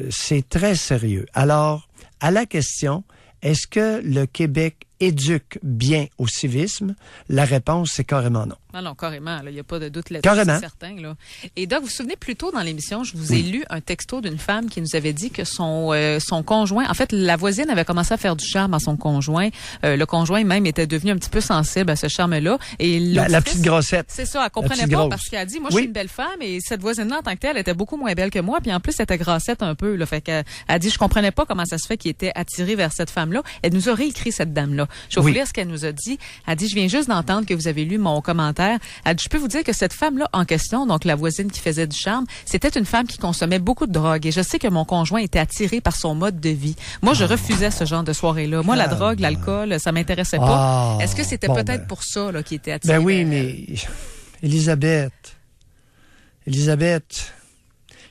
c'est très sérieux. Alors, à la question, est-ce que le Québec éduque bien au civisme? La réponse, c'est carrément non. Non, carrément. Il n'y a pas de doute là-dessus, c'est certain. Là. Et Doc, vous vous souvenez, plus tôt dans l'émission, je vous ai lu un texto d'une femme qui nous avait dit que son conjoint, en fait, la voisine avait commencé à faire du charme à son conjoint. Le conjoint même était devenu un petit peu sensible à ce charme-là. Et la petite grossette. C'est ça, elle comprenait pas parce qu'elle a dit, moi, je suis une belle femme et cette voisine-là, en tant que telle, était beaucoup moins belle que moi. Puis en plus, elle était grassette un peu. Là, fait qu'elle a dit, je comprenais pas comment ça se fait qu'il était attiré vers cette femme-là. Elle nous a réécrit cette dame-là. Je vais vous lire ce qu'elle nous a dit. Elle dit, je viens juste d'entendre que vous avez lu mon commentaire. Elle dit, je peux vous dire que cette femme-là en question, donc la voisine qui faisait du charme, c'était une femme qui consommait beaucoup de drogue. Et je sais que mon conjoint était attiré par son mode de vie. Moi, je refusais ce genre de soirée-là. Moi, la drogue, l'alcool, ça m'intéressait pas. Est-ce que c'était peut-être pour ça là, qu'il était attiré? Ben oui, mais Elisabeth,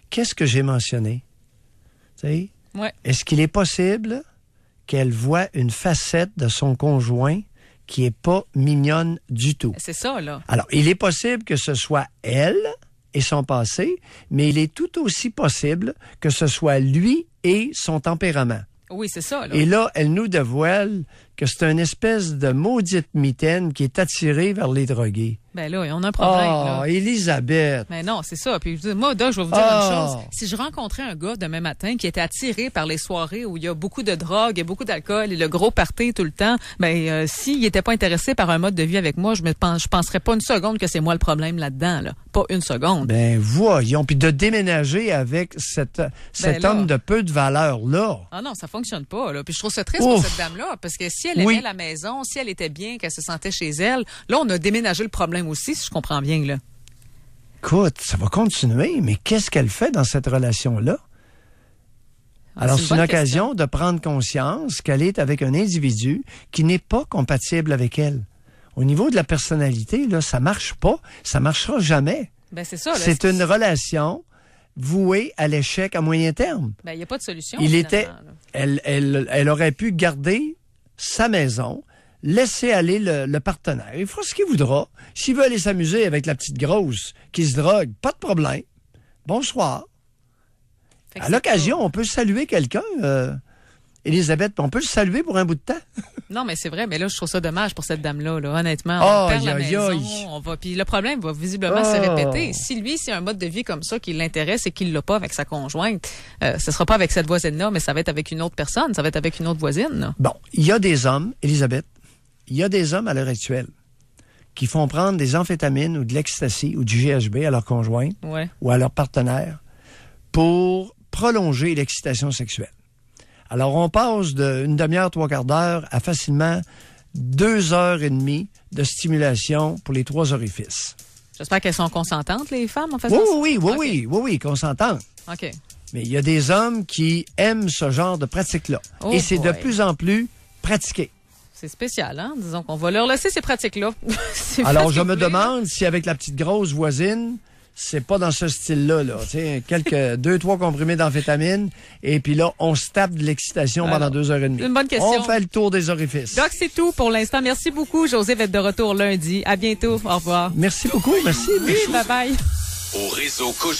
qu'est-ce que j'ai mentionné? Tu sais? Ouais. Est-ce qu'il est possible qu'elle voit une facette de son conjoint qui est pas mignonne du tout? C'est ça, là. Alors, il est possible que ce soit elle et son passé, mais il est tout aussi possible que ce soit lui et son tempérament. Oui, c'est ça, là. Et là, elle nous dévoile que c'est une espèce de maudite mitaine qui est attirée vers les drogués. Ben là, on a un problème. Ah, Elisabeth. Mais non, c'est ça. Puis moi, Doc, je vais vous dire une chose. Si je rencontrais un gars demain matin qui était attiré par les soirées où il y a beaucoup de drogue, il y a beaucoup d'alcool et le gros party tout le temps, ben s'il n'était pas intéressé par un mode de vie avec moi, je penserais pas une seconde que c'est moi le problème là-dedans. Là. Pas une seconde. Ben voyons. Puis de déménager avec cet homme de peu de valeur là. Ah non, ça fonctionne pas. Là. Puis je trouve ça triste pour cette dame-là parce que si elle aimait la maison, si elle était bien, qu'elle se sentait chez elle, là on a déménagé le problème aussi, si je comprends bien, là. Écoute, ça va continuer, mais qu'est-ce qu'elle fait dans cette relation-là? Alors, c'est une occasion de prendre conscience qu'elle est avec un individu qui n'est pas compatible avec elle. Au niveau de la personnalité, là, ça marche pas, ça marchera jamais. Ben, c'est ça. Là, c'est une relation vouée à l'échec à moyen terme. Ben, il n'y a pas de solution. Elle aurait pu garder sa maison, laisser aller le partenaire. Il fera ce qu'il voudra. S'il veut aller s'amuser avec la petite grosse qui se drogue, pas de problème. Bonsoir. À l'occasion, on peut saluer quelqu'un, Elisabeth, on peut le saluer pour un bout de temps. Non, mais c'est vrai, mais là, je trouve ça dommage pour cette dame-là, là, honnêtement. On perd la maison, puis le problème va visiblement se répéter. Si lui, c'est un mode de vie comme ça qui l'intéresse et qu'il l'a pas avec sa conjointe, ce sera pas avec cette voisine-là, mais ça va être avec une autre personne, ça va être avec une autre voisine. Là. Bon, il y a des hommes, Elisabeth, il y a des hommes à l'heure actuelle qui font prendre des amphétamines ou de l'ecstasy ou du GHB à leur conjoint ou à leur partenaire pour prolonger l'excitation sexuelle. Alors, on passe d'une demi-heure, 3/4 d'heure à facilement 2h30 de stimulation pour les 3 orifices. J'espère qu'elles sont consentantes, les femmes, en faisant Oui, consentantes. OK. Mais il y a des hommes qui aiment ce genre de pratique-là. Et c'est de plus en plus pratiqué. C'est spécial, hein? Disons qu'on va leur laisser ces pratiques-là. Alors, je me demande si avec la petite grosse voisine, c'est pas dans ce style-là, là. Tu sais, 2-3 comprimés d'amphétamine, et puis là, on se tape de l'excitation pendant 2h30. Une bonne question. On fait le tour des orifices. Donc, c'est tout pour l'instant. Merci beaucoup. José va être de retour lundi. À bientôt. Au revoir. Merci beaucoup. Merci. Oui, bye-bye. Au réseau Cogeco.